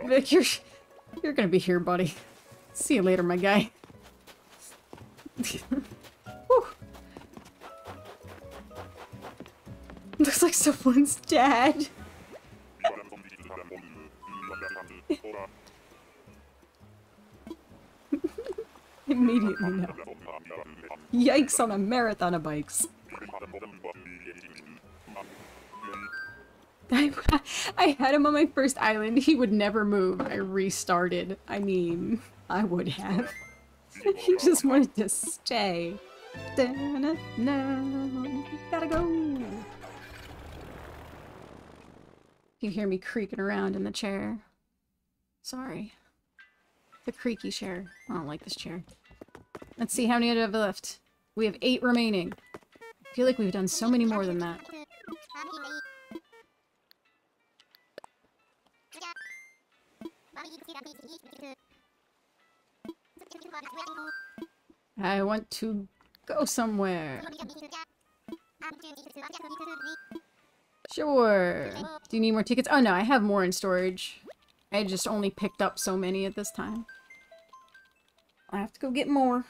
Vic, you're gonna be here, buddy. See you later, my guy. Looks like someone's dad. Immediately no. Yikes on a marathon of bikes. I had him on my first island. He would never move. I restarted. I mean, I would have. He just wanted to stay. No, gotta go. You hear me creaking around in the chair. Sorry. The creaky chair. I don't like this chair. Let's see how many I have left. We have 8 remaining. I feel like we've done so many more than that. I want to go somewhere. Sure. Do you need more tickets? Oh no, I have more in storage. I just only picked up so many at this time. I have to go get more.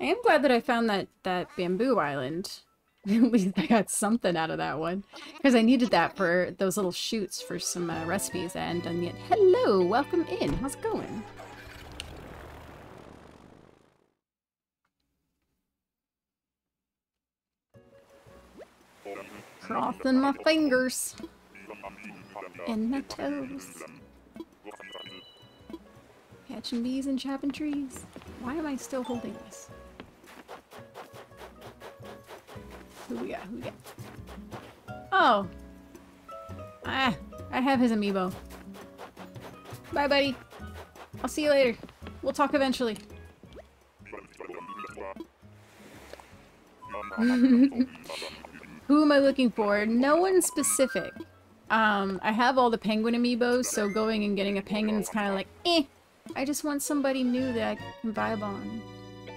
I am glad that I found that bamboo island. At least I got something out of that one. Because I needed that for those little shoots for some recipes I hadn't done yet. Hello, welcome in. How's it going? Crossing my fingers. And my toes. Catching bees and chopping trees. Why am I still holding this? Who we got? Who we got? Oh! Ah! I have his amiibo. Bye, buddy. I'll see you later. We'll talk eventually. Who am I looking for? No one specific. I have all the penguin amiibos, so going and getting a penguin is kind of like, eh. I just want somebody new that I can vibe on.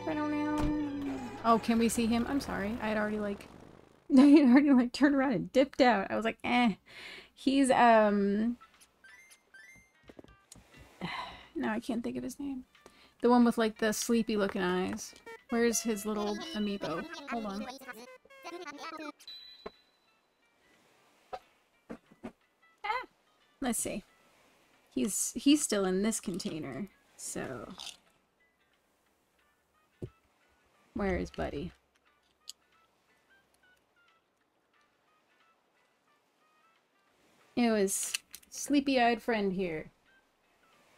I don't know. Oh, can we see him? I'm sorry. I had already turned around and dipped out. I was like, eh. He's, no, I can't think of his name. The one with, like, the sleepy looking eyes. Where's his little amiibo? Hold on. Ah, let's see. He's still in this container, so... Where is Buddy? It was sleepy-eyed friend here.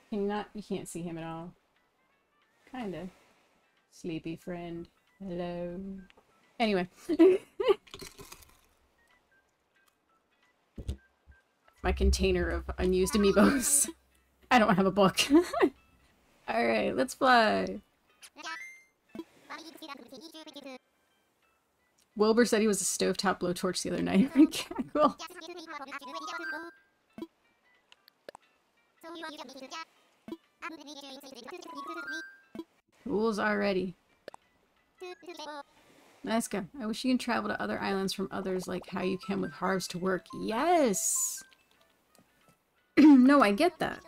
You can't see him at all. Kinda. Sleepy friend. Hello. Anyway. My container of unused amiibos. I don't have a book. Alright, let's fly. Wilbur said he was a stovetop blowtorch the other night. Cool. Tools already. Let's go. I wish you can travel to other islands from others like how you can with Harv's to work. Yes! No, I get that.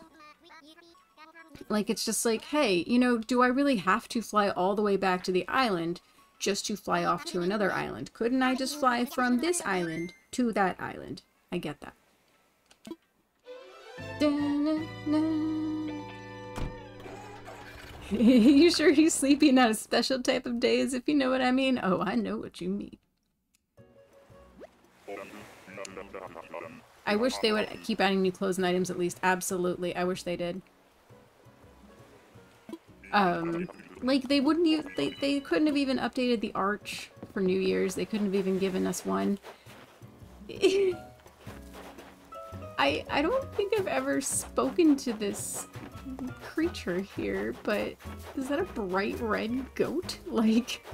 Like, it's just like, hey, you know, do I really have to fly all the way back to the island just to fly off to another island? Couldn't I just fly from this island to that island? I get that. You sure he's sleepy, not a special type of days, if you know what I mean? Oh, I know what you mean. I wish they would keep adding new clothes and items at least. Absolutely. I wish they did. Like, they wouldn't even, they couldn't have even updated the arch for New Year's. They couldn't have even given us one. I don't think I've ever spoken to this creature here, but is that a bright red goat? Like...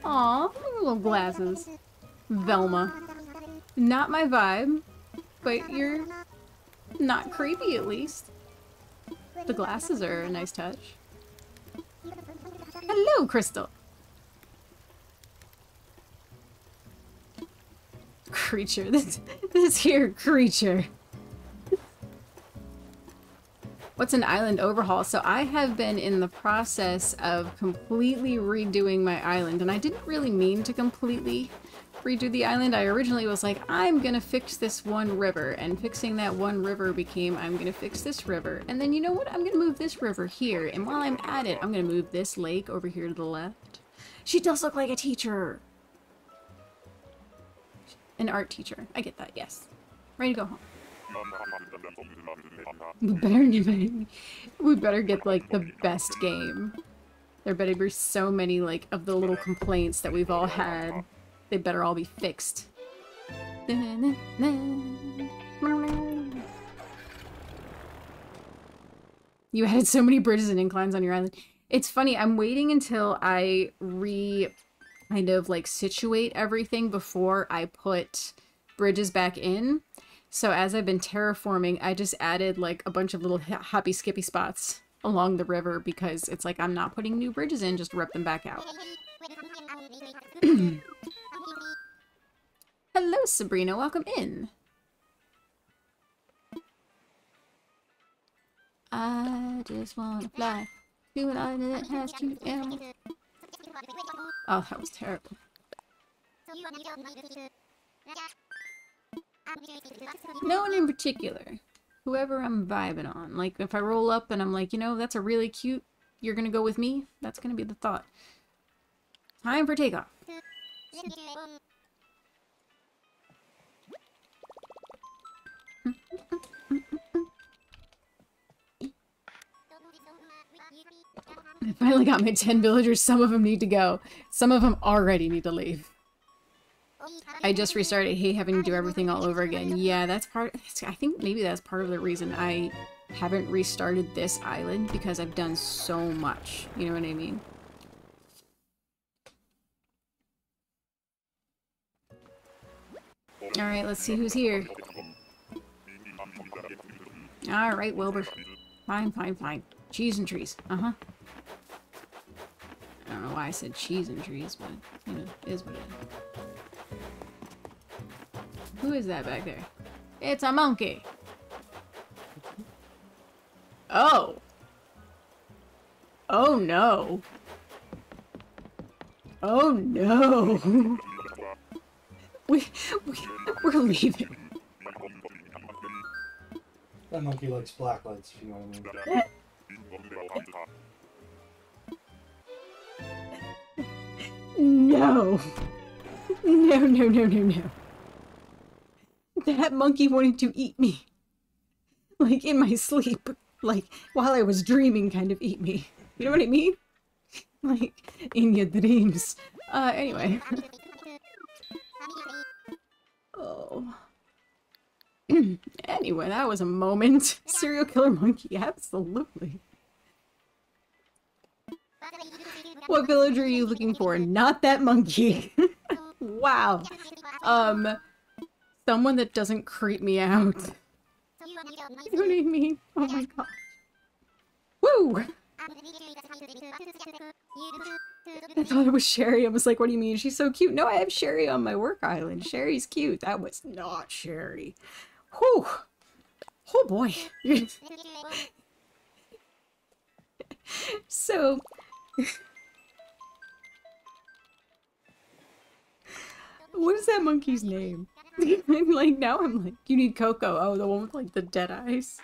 Aw, little glasses. Velma. Not my vibe, but you're not creepy at least. The glasses are a nice touch. Hello, Crystal! Creature. This here creature. What's an island overhaul? So I have been in the process of completely redoing my island, and I didn't really mean to completely redo the island. I originally was like, I'm gonna fix this one river, and fixing that one river became, I'm gonna fix this river, and then you know what? I'm gonna move this river here, and while I'm at it, I'm gonna move this lake over here to the left. She does look like a teacher! An art teacher. I get that, yes. Ready to go home. We better get, like, the best game. There better be so many, like, of the little complaints that we've all had. They better all be fixed. You added so many bridges and inclines on your island. It's funny, I'm waiting until I kind of like situate everything before I put bridges back in. So as I've been terraforming, I just added like a bunch of little hoppy skippy spots along the river because it's like I'm not putting new bridges in, just rip them back out. Hello, Sabrina. Welcome in. I just want to fly to an island that has 2 animals. Oh, that was terrible. No one in particular. Whoever I'm vibing on. Like, if I roll up and I'm like, you know, that's a really cute, you're gonna go with me? That's gonna be the thought. Time for takeoff. I finally got my 10 villagers. Some of them need to go. Some of them already need to leave. I just restarted. I hate having to do everything all over again. Yeah, that's part... I think maybe that's part of the reason I haven't restarted this island, because I've done so much. You know what I mean? Alright, let's see who's here. Alright, Wilbur. Fine, fine, fine. Cheese and trees. Uh-huh. I don't know why I said cheese and trees, but, you know, it is what it is. Who is that back there? It's a monkey! Oh! Oh no! Oh no! We're leaving. That monkey likes black lights, if you know what I mean. No. No, no, no, no, no. That monkey wanted to eat me. Like, in my sleep. Like, while I was dreaming, kind of eat me. You know what I mean? Like, in your dreams. Anyway. Oh. Anyway, that was a moment. Serial killer monkey, absolutely. What village are you looking for? Not that monkey. Wow. Someone that doesn't creep me out. You know what I mean? Oh my god. Woo! I thought it was Sherry. I was like, what do you mean? She's so cute. No, I have Sherry on my work island. Sherry's cute. That was not Sherry. Whew. Oh boy. So... what is that monkey's name? I'm like, now I'm like, you need Coco. Oh, the one with like the dead eyes.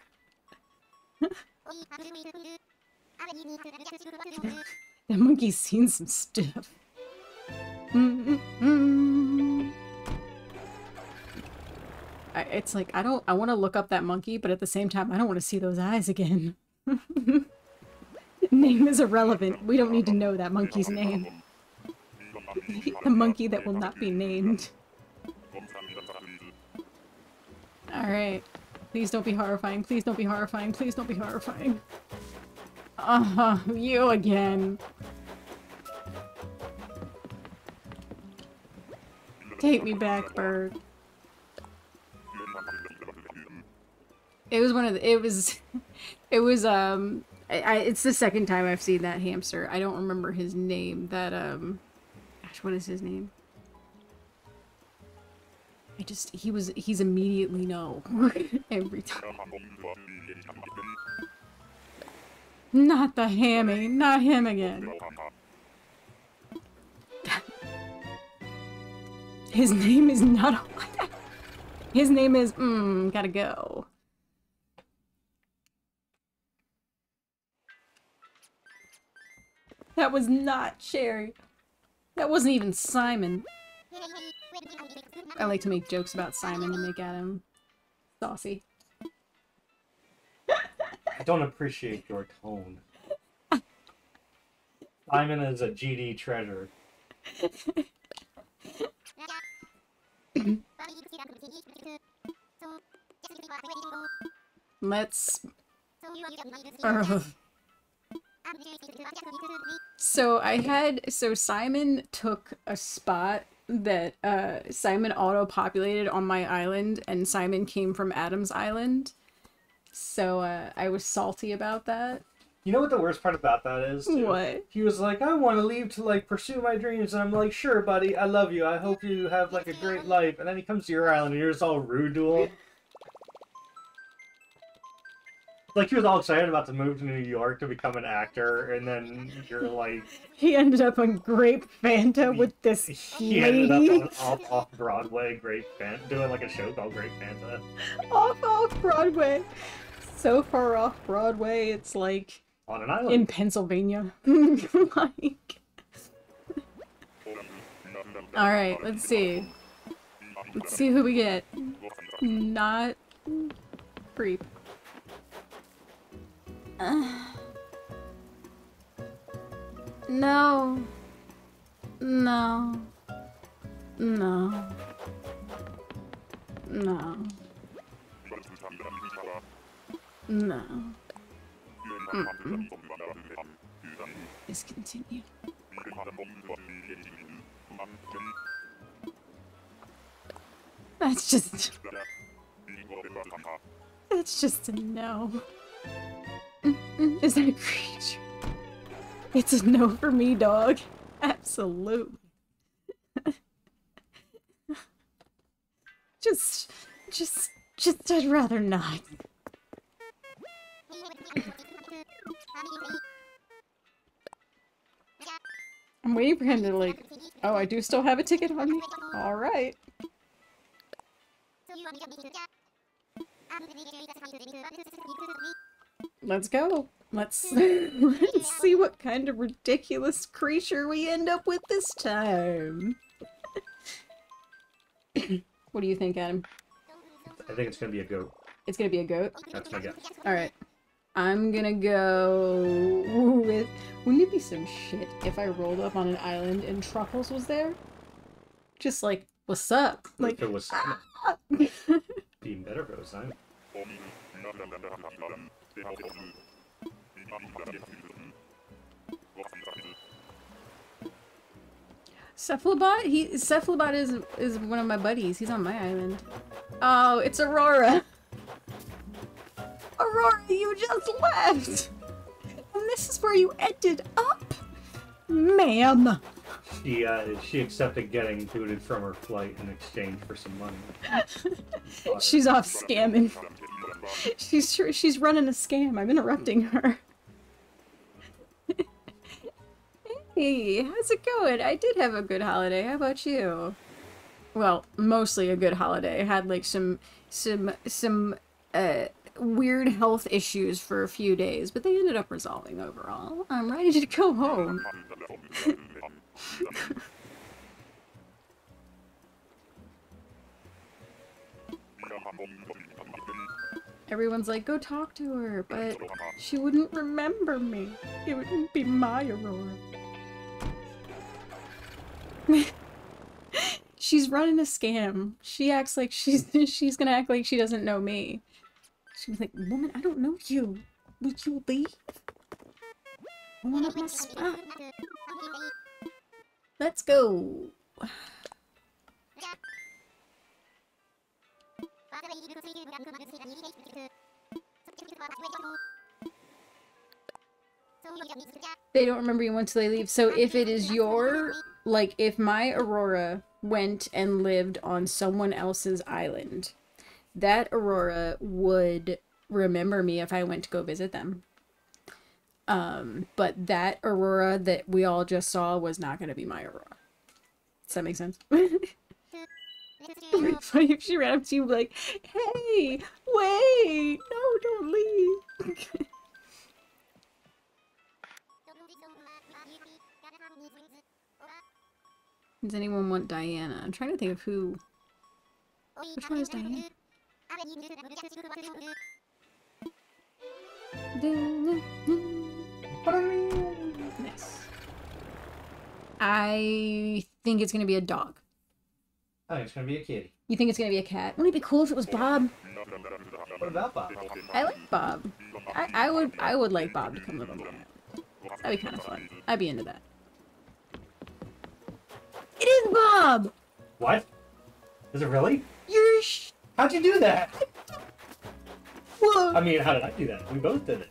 That monkey's seen some stuff. It's like, I want to look up that monkey, but at the same time, I don't want to see those eyes again. Name is irrelevant. We don't need to know that monkey's name. The monkey that will not be named. Alright. Please don't be horrifying. Please don't be horrifying. Please don't be horrifying. You again. Take me back, bird. It was one of the, it's the second time I've seen that hamster. I don't remember his name. That, gosh, what is his name? He's immediately no. Every time. Not the hammy, not him again. His name is not, his name is, gotta go. That was not Cherry. That wasn't even Simon. I like to make jokes about Simon and make Adam saucy. I don't appreciate your tone. Simon is a GD treasure. Let's... So Simon took a spot that Simon auto-populated on my island, and Simon came from Adam's island. So I was salty about that. You know what the worst part about that is? Too? What? He was like, I want to leave to, like, pursue my dreams. And I'm like, sure, buddy, I love you. I hope you have, like, a great life. And then he comes to your island and you're just all rude to him. Like, he was all excited about to move to New York to become an actor, and then you're like... He ended up on Grape Fanta with this He lady. ended up on off-Broadway Grape Fanta, doing, like, a show called Grape Fanta. Off-Broadway. So far off Broadway, it's like... On an island. In Pennsylvania. Like... Alright, let's see. Let's see who we get. Not... Creep. No. No. No. No. No. Discontinue. That's just... That's just a no. Is that a creature? It's a no for me, dog. Absolutely. Just, I'd rather not. I'm waiting for him to, like, oh, I do still have a ticket on me? Alright. Let's go. Let's see what kind of ridiculous creature we end up with this time. What do you think, Adam? I think it's gonna be a goat. It's gonna be a goat? That's my guess. Alright. I'm gonna go with... Wouldn't it be some shit if I rolled up on an island and Truffles was there? Just like, what's up? Like, if it was be better if it was Simon. Cephalobot? Cephalobot is one of my buddies. He's on my island. Oh, it's Aurora. Aurora, you just left! And this is where you ended up? Ma'am! She accepted getting booted from her flight in exchange for some money. She's off scamming. She's running a scam. I'm interrupting her. Hey, how's it going? I did have a good holiday. How about you? Well, mostly a good holiday. I had like some weird health issues for a few days, but they ended up resolving overall. I'm ready to go home. Everyone's like, go talk to her, but she wouldn't remember me. It wouldn't be my Aurora. She's running a scam. She acts like she's gonna act like she doesn't know me. She's like, woman, I don't know you. Would you leave? I want up my spot. Let's go. They don't remember you until they leave. So if it is your, like, if my Aurora went and lived on someone else's island, that Aurora would remember me if I went to go visit them. But that Aurora that we all just saw was not going to be my Aurora. Does that make sense? It'd be funny if she ran up to you like, hey, wait, no, don't leave. Does anyone want Diana? I'm trying to think of who. Which one is Diana? Nice. I think it's gonna be a dog. I think it's gonna be a kitty. You think it's gonna be a cat? Wouldn't it be cool if it was Bob? What about Bob? I like Bob. I would like Bob to come live on my island. That'd be kind of fun. I'd be into that. It is Bob! What? Is it really? You're How'd you do that? Whoa. I mean, how did I do that? We both did it.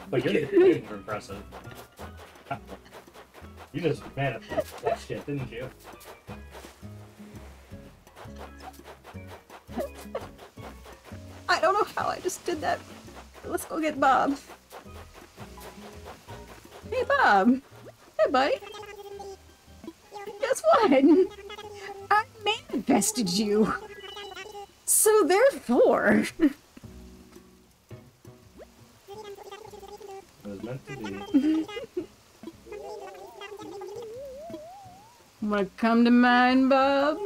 But you're impressive. You just manifested that shit, didn't you? I don't know how I just did that. Let's go get Bob. Hey, Bob. Hey, buddy. Guess what? I manifested you. So therefore... It was meant to be. Wanna come to mine, Bob?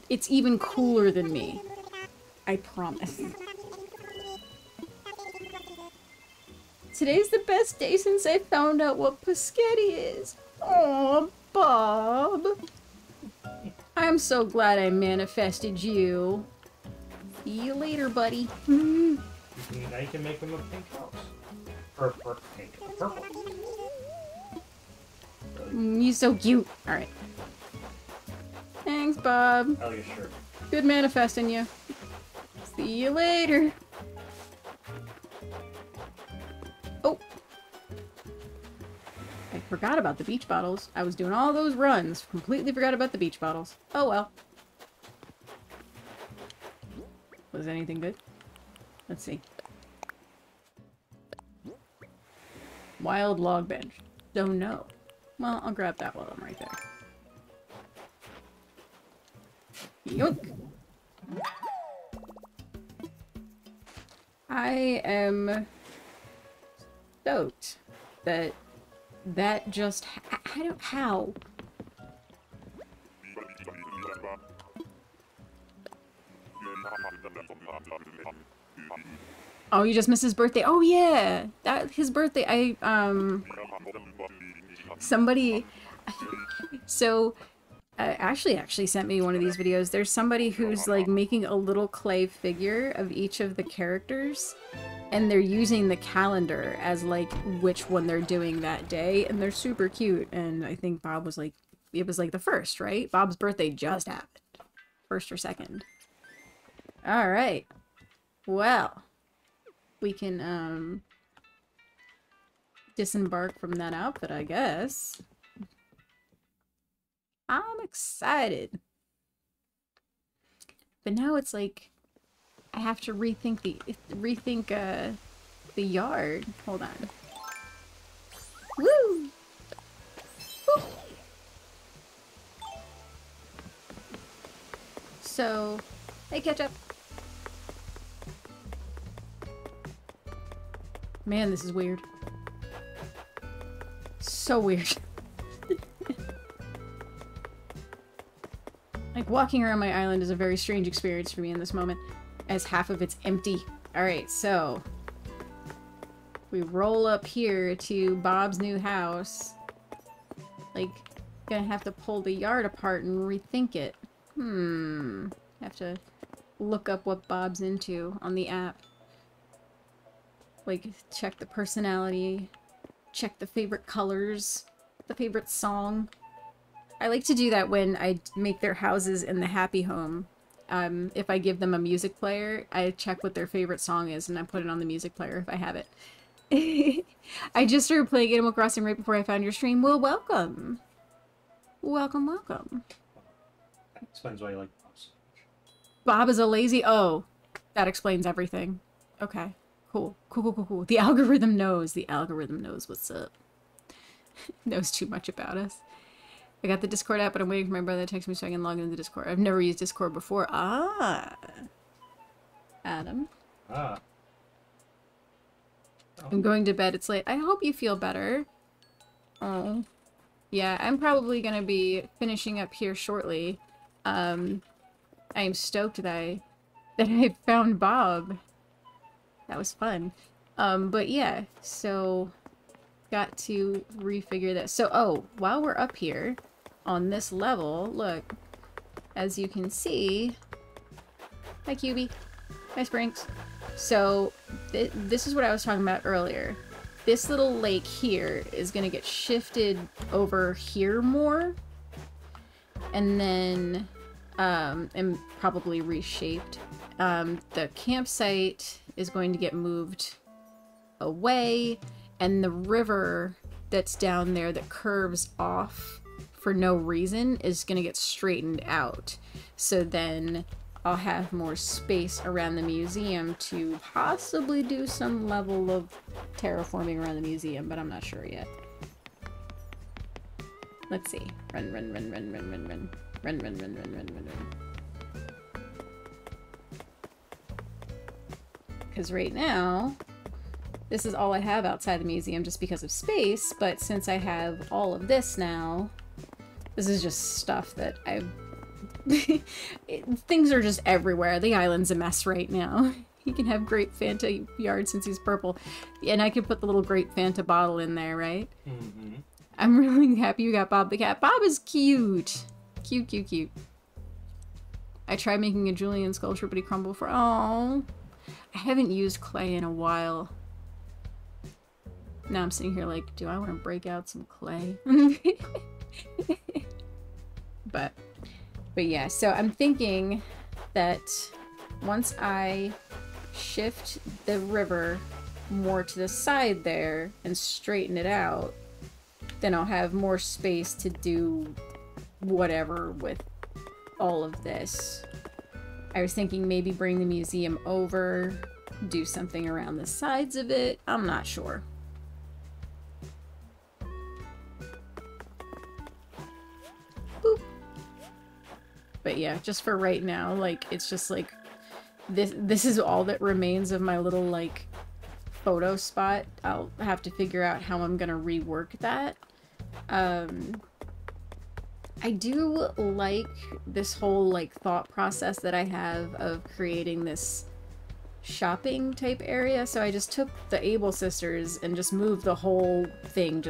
It's even cooler than me. I promise. Today's the best day since I found out what Paschetti is. Aw, Bob. I'm so glad I manifested you. See you later, buddy. Now you can make him a pink house. Or pink. Purple. You're so cute. Alright. Thanks, Bob. Oh, yeah, sure. Good manifesting you. See you later. Oh. I forgot about the beach bottles. I was doing all those runs. Completely forgot about the beach bottles. Oh well. Was anything good? Let's see. Wild log bench. Don't know. Well, I'll grab that while I'm right there. Yoink! I am stoked that just I don't how. Oh, you just missed his birthday. Oh yeah, his birthday. Somebody. So. Ashley actually sent me one of these videos. There's somebody who's like making a little clay figure of each of the characters, and they're using the calendar as like which one they're doing that day, and they're super cute. And I think Bob was like, it was like the first, right? Bob's birthday just happened. First or second. All right. Well, we can disembark from that outfit, I guess. I'm excited. But now it's like I have to rethink the yard. Hold on. Woo! Woo! So, hey Ketchup. Man, this is weird. So weird. Like, walking around my island is a very strange experience for me in this moment, as half of it's empty. Alright, so... we roll up here to Bob's new house. Like, gonna have to pull the yard apart and rethink it. Have to look up what Bob's into on the app. Like, check the personality, check the favorite colors, the favorite song. I like to do that when I make their houses in the happy home. If I give them a music player, I check what their favorite song is and I put it on the music player if I have it. I just started playing Animal Crossing right before I found your stream. Well, welcome. Welcome, welcome. That explains why you like Bob so much. Bob is a lazy... oh, that explains everything. Okay, cool. Cool. The algorithm knows. The algorithm knows what's up. Knows too much about us. I got the Discord app, but I'm waiting for my brother to text me so I can log into the Discord. I've never used Discord before. Ah. Adam. Ah. Oh. I'm going to bed. It's late. I hope you feel better. Oh. Yeah, I'm probably going to be finishing up here shortly. I am stoked that I found Bob. That was fun. But yeah, so got to refigure this. So, oh, while we're up here on this level, look, as you can see, hi QB, hi Sprinks. So this is what I was talking about earlier. This little lake here is gonna get shifted over here more, and then and probably reshaped. The campsite is going to get moved away, and the river that's down there that curves off for no reason is gonna get straightened out. So then I'll have more space around the museum to possibly do some level of terraforming around the museum, but I'm not sure yet. Let's see. Run. Because right now, this is all I have outside the museum just because of space, but since I have all of this now, this is just stuff that I've... things are just everywhere. The island's a mess right now. You can have Grape Fanta yard since he's purple. And I could put the little Grape Fanta bottle in there, right? Mm-hmm. I'm really happy you got Bob the cat. Bob is cute. Cute. I tried making a Julian sculpture, but he crumbled for... oh. I haven't used clay in a while. Now I'm sitting here like, do I want to break out some clay? But yeah, so I'm thinking that once I shift the river more to the side there and straighten it out, then I'll have more space to do whatever with all of this. I was thinking maybe bring the museum over, do something around the sides of it. I'm not sure. Boop. But yeah, just for right now, like, it's just like, this is all that remains of my little, like, photo spot. I'll have to figure out how I'm gonna rework that. I do like this whole, like, thought process that I have of creating this shopping type area. So I just took the Able Sisters and just moved the whole thing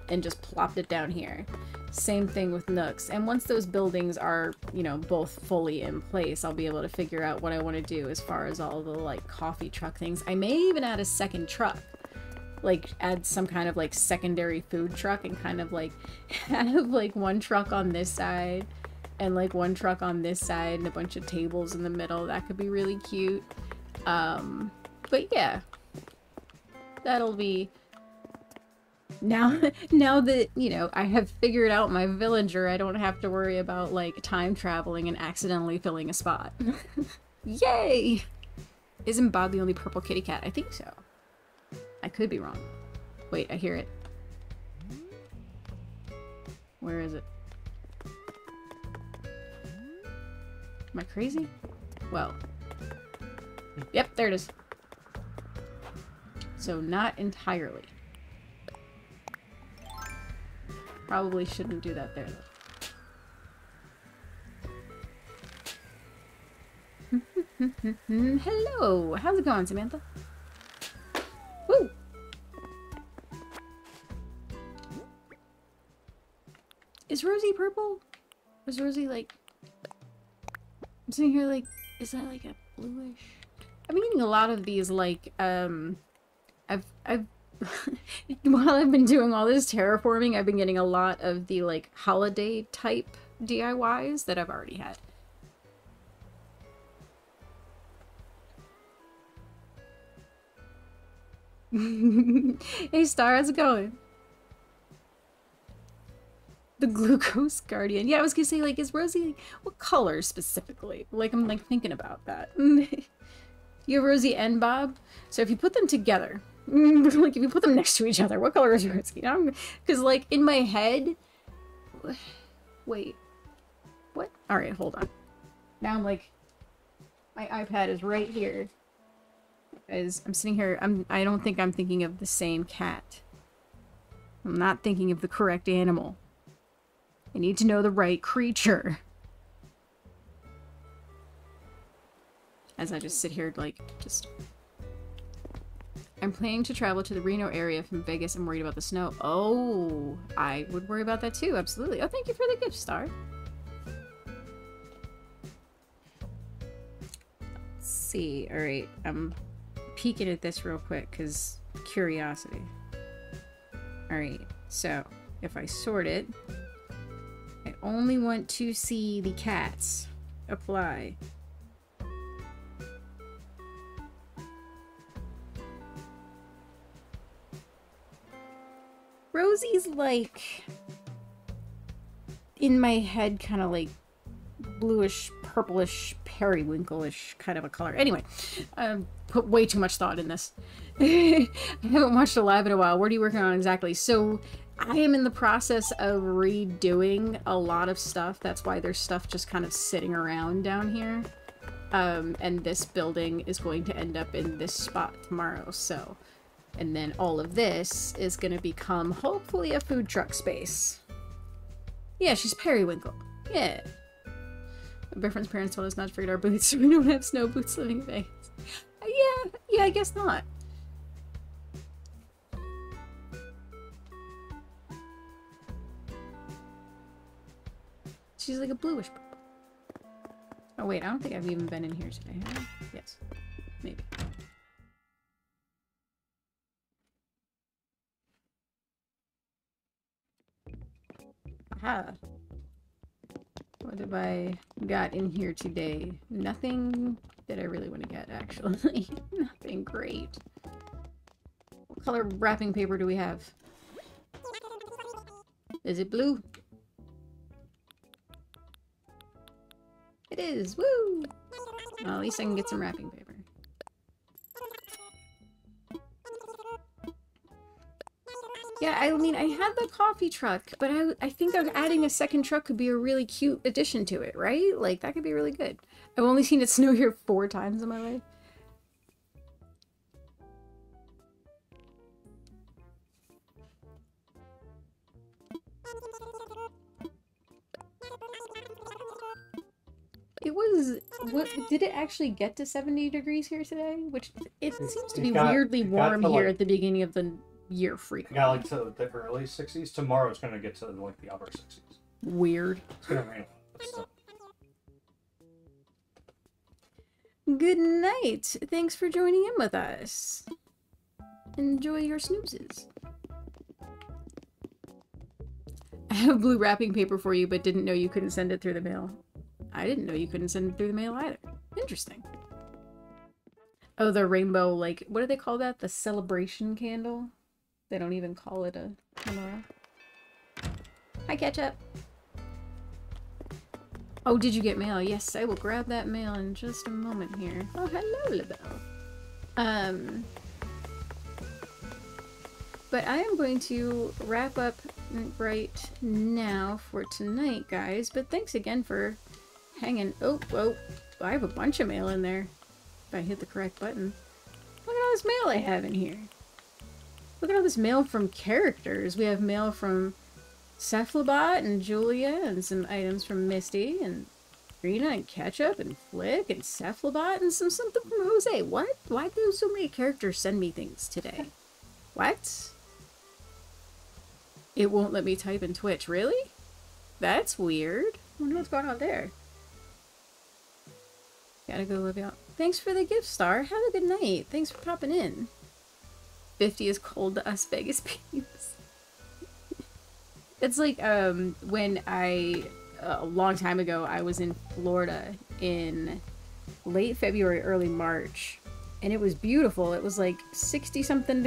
and just plopped it down here. Same thing with Nooks. And once those buildings are, you know, both fully in place, I'll be able to figure out what I want to do as far as all the, like, coffee truck things. I may even add a second truck. Like, add some kind of, like, secondary food truck and kind of, like, have, like, one truck on this side and, like, one truck on this side and a bunch of tables in the middle. That could be really cute. But yeah. That'll be... Now that, you know, I have figured out my villager, I don't have to worry about, like, time traveling and accidentally filling a spot. Yay! Isn't Bob the only purple kitty cat? I think so. I could be wrong. Wait, I hear it. Where is it? Am I crazy? Well. Yep, there it is. So not entirely. Probably shouldn't do that there, though. Hello! How's it going, Samantha? Woo! Is Rosie purple? Is Rosie like... I'm sitting here like... Is that like a bluish? I've been getting a lot of these like, I've while I've been doing all this terraforming, I've been getting a lot of the like holiday type DIYs that I've already had. Hey Star, how's it going? The Glucose Guardian. Yeah, I was gonna say, like, is Rosie, what color specifically? Like, I'm like thinking about that. You have Rosie and Bob? So if you put them together, like if you put them next to each other, what color is Rosie? Because like in my head, wait, what? All right, hold on. Now I'm like, my iPad is right here. As I'm sitting here, I don't think I'm thinking of the same cat. I'm not thinking of the correct animal. I need to know the right creature. As I just sit here, like, just... I'm planning to travel to the Reno area from Vegas. I'm worried about the snow. Oh, I would worry about that too, absolutely. Oh, thank you for the gift, Star. Let's see. Alright, I'm peeking at this real quick, because curiosity. Alright, so, if I sort it... I only want to see the cats. Apply. Rosie's like, in my head, kind of like bluish, purplish, periwinkle-ish kind of a color. Anyway, I put way too much thought in this. I haven't watched a live in a while. What are you working on exactly? So, I am in the process of redoing a lot of stuff. That's why there's stuff just kind of sitting around down here. And this building is going to end up in this spot tomorrow, so... And then all of this is going to become, hopefully, a food truck space. Yeah, she's periwinkle. Yeah. My boyfriend's parents told us not to forget our boots, so we don't have snow boots living in Vegas. Yeah, I guess not. She's like a bluish purple. Oh wait, I don't think I've even been in here today, have I? Yes. Maybe. Aha! What have I got in here today? Nothing that I really want to get, actually. Nothing great. What color wrapping paper do we have? Is it blue? It is! Woo! Well, at least I can get some wrapping paper. Yeah, I mean, I had the coffee truck, but I think adding a second truck could be a really cute addition to it, right? Like, that could be really good. I've only seen it snow here 4 times in my life. It was... What, did it actually get to 70 degrees here today? Which, it seems to be weirdly warm here at the beginning of the year frequently. Yeah, like to the early 60s. Tomorrow it's gonna get to like the upper 60s. Weird. It's gonna rain, but still. Good night. Thanks for joining in with us. Enjoy your snoozes. I have blue wrapping paper for you, but didn't know you couldn't send it through the mail. I didn't know you couldn't send it through the mail either. Interesting. Oh, the rainbow, like, what do they call that? The celebration candle? They don't even call it a menorah. Hi, Ketchup. Oh, did you get mail? Yes, I will grab that mail in just a moment here. Oh, hello, Libelle. But I am going to wrap up right now for tonight, guys. But thanks again for hanging. Oh, I have a bunch of mail in there. If I hit the correct button. Look at all this mail I have in here. Look at all this mail from characters. We have mail from Cephalobot and Julia and some items from Misty and Katrina and Ketchup and Flick and Cephalbot and something from Jose. What? Why do so many characters send me things today? What? It won't let me type in Twitch. Really? That's weird. I wonder what's going on there. Gotta go live out. Thanks for the gift, Star. Have a good night. Thanks for popping in. 50 is cold to us Vegas peeps. It's like, when a long time ago, I was in Florida in late February, early March, and it was beautiful. It was like 60-something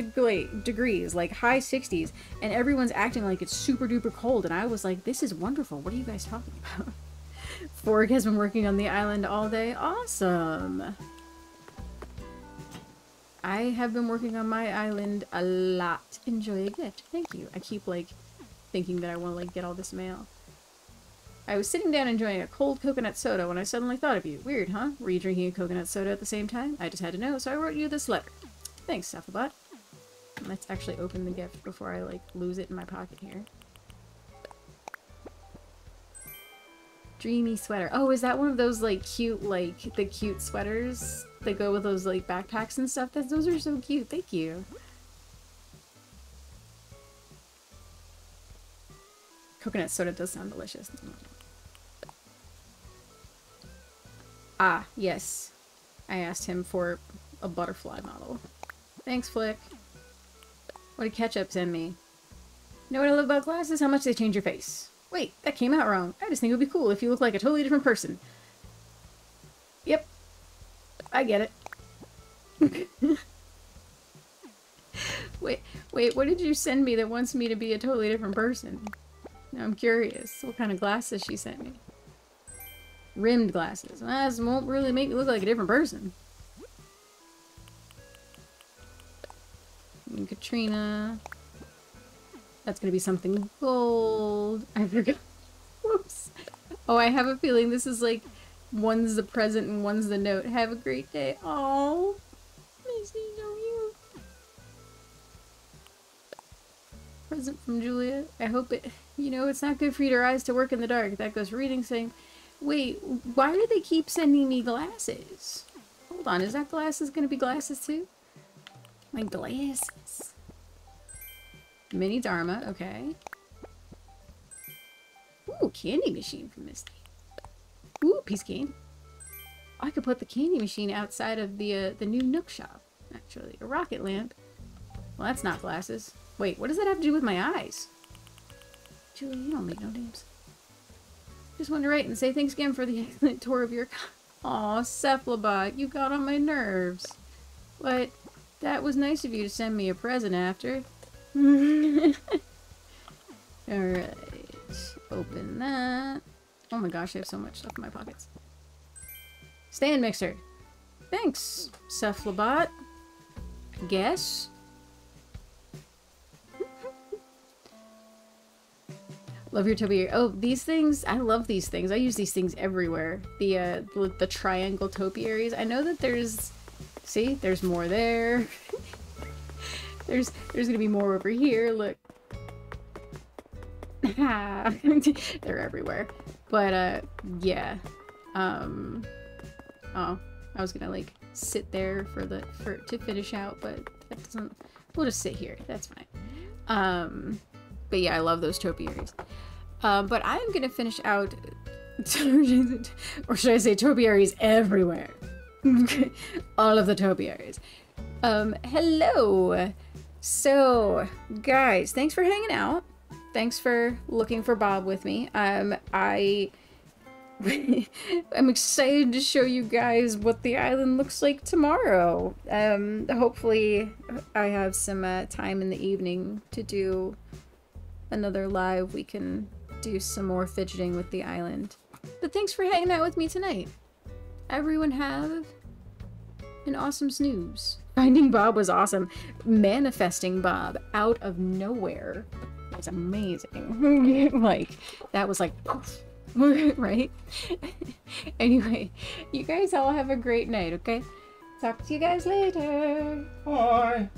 degrees, like high 60s, and everyone's acting like it's super duper cold, and I was like, this is wonderful. What are you guys talking about? Forg has been working on the island all day. Awesome. I have been working on my island a lot. Enjoying it. Thank you. I keep, like, thinking that I want to, like, get all this mail. I was sitting down enjoying a cold coconut soda when I suddenly thought of you. Weird, huh? Were you drinking a coconut soda at the same time? I just had to know, so I wrote you this letter. Thanks, Cephalbot. Let's actually open the gift before I, like, lose it in my pocket here. Dreamy sweater. Oh, is that one of those, like, cute, like, the cute sweaters that go with those, like, backpacks and stuff? Those are so cute. Thank you. Coconut soda does sound delicious. Ah, yes. I asked him for a butterfly model. Thanks, Flick. What did Ketchup send me? Know what I love about glasses? How much they change your face. Wait, that came out wrong. I just think it would be cool if you look like a totally different person. Yep. I get it. Wait, what did you send me that wants me to be a totally different person? Now I'm curious. What kind of glasses she sent me? Rimmed glasses. Well, this won't really make me look like a different person. And Katrina. That's gonna be something gold. I forgot. Whoops. Oh, I have a feeling this is like one's the present and one's the note. Have a great day. Oh, Missy, so you. Present from Julia. I hope it. You know, it's not good for your eyes to work in the dark. That goes for reading. Saying, wait, why do they keep sending me glasses? Hold on, is that glasses gonna be glasses too? My glasses. Mini Dharma, okay. Ooh, candy machine from Misty. Ooh, piece of candy. I could put the candy machine outside of the new Nook shop, actually. A rocket lamp. Well, that's not glasses. Wait, what does that have to do with my eyes? Julie, you don't make no names. Just wanted to write and say thanks again for the excellent tour of your... Aw, Cephalbot, you got on my nerves. But that was nice of you to send me a present after. Alright. Open that. Oh my gosh, I have so much stuff in my pockets. Stand mixer. Thanks, Cephalbot. Guess. Love your topiary. Oh, these things. I love these things. I use these things everywhere. The triangle topiaries. I know that there's... See? There's more there. There's gonna be more over here. Look. They're everywhere. But, yeah. Oh, I was gonna, like, sit there to finish out, but that doesn't... We'll just sit here. That's fine. But yeah, I love those topiaries. But I'm gonna finish out... or should I say topiaries everywhere? All of the topiaries. Hello! So, guys, thanks for hanging out. Thanks for looking for Bob with me. I'm excited to show you guys what the island looks like tomorrow. Hopefully I have some time in the evening to do another live. We can do some more fidgeting with the island. But thanks for hanging out with me tonight. Everyone have an awesome snooze. Finding Bob was awesome. Manifesting Bob out of nowhere was amazing. Like, that was like, poof. Right? Anyway, you guys all have a great night, okay? Talk to you guys later. Bye.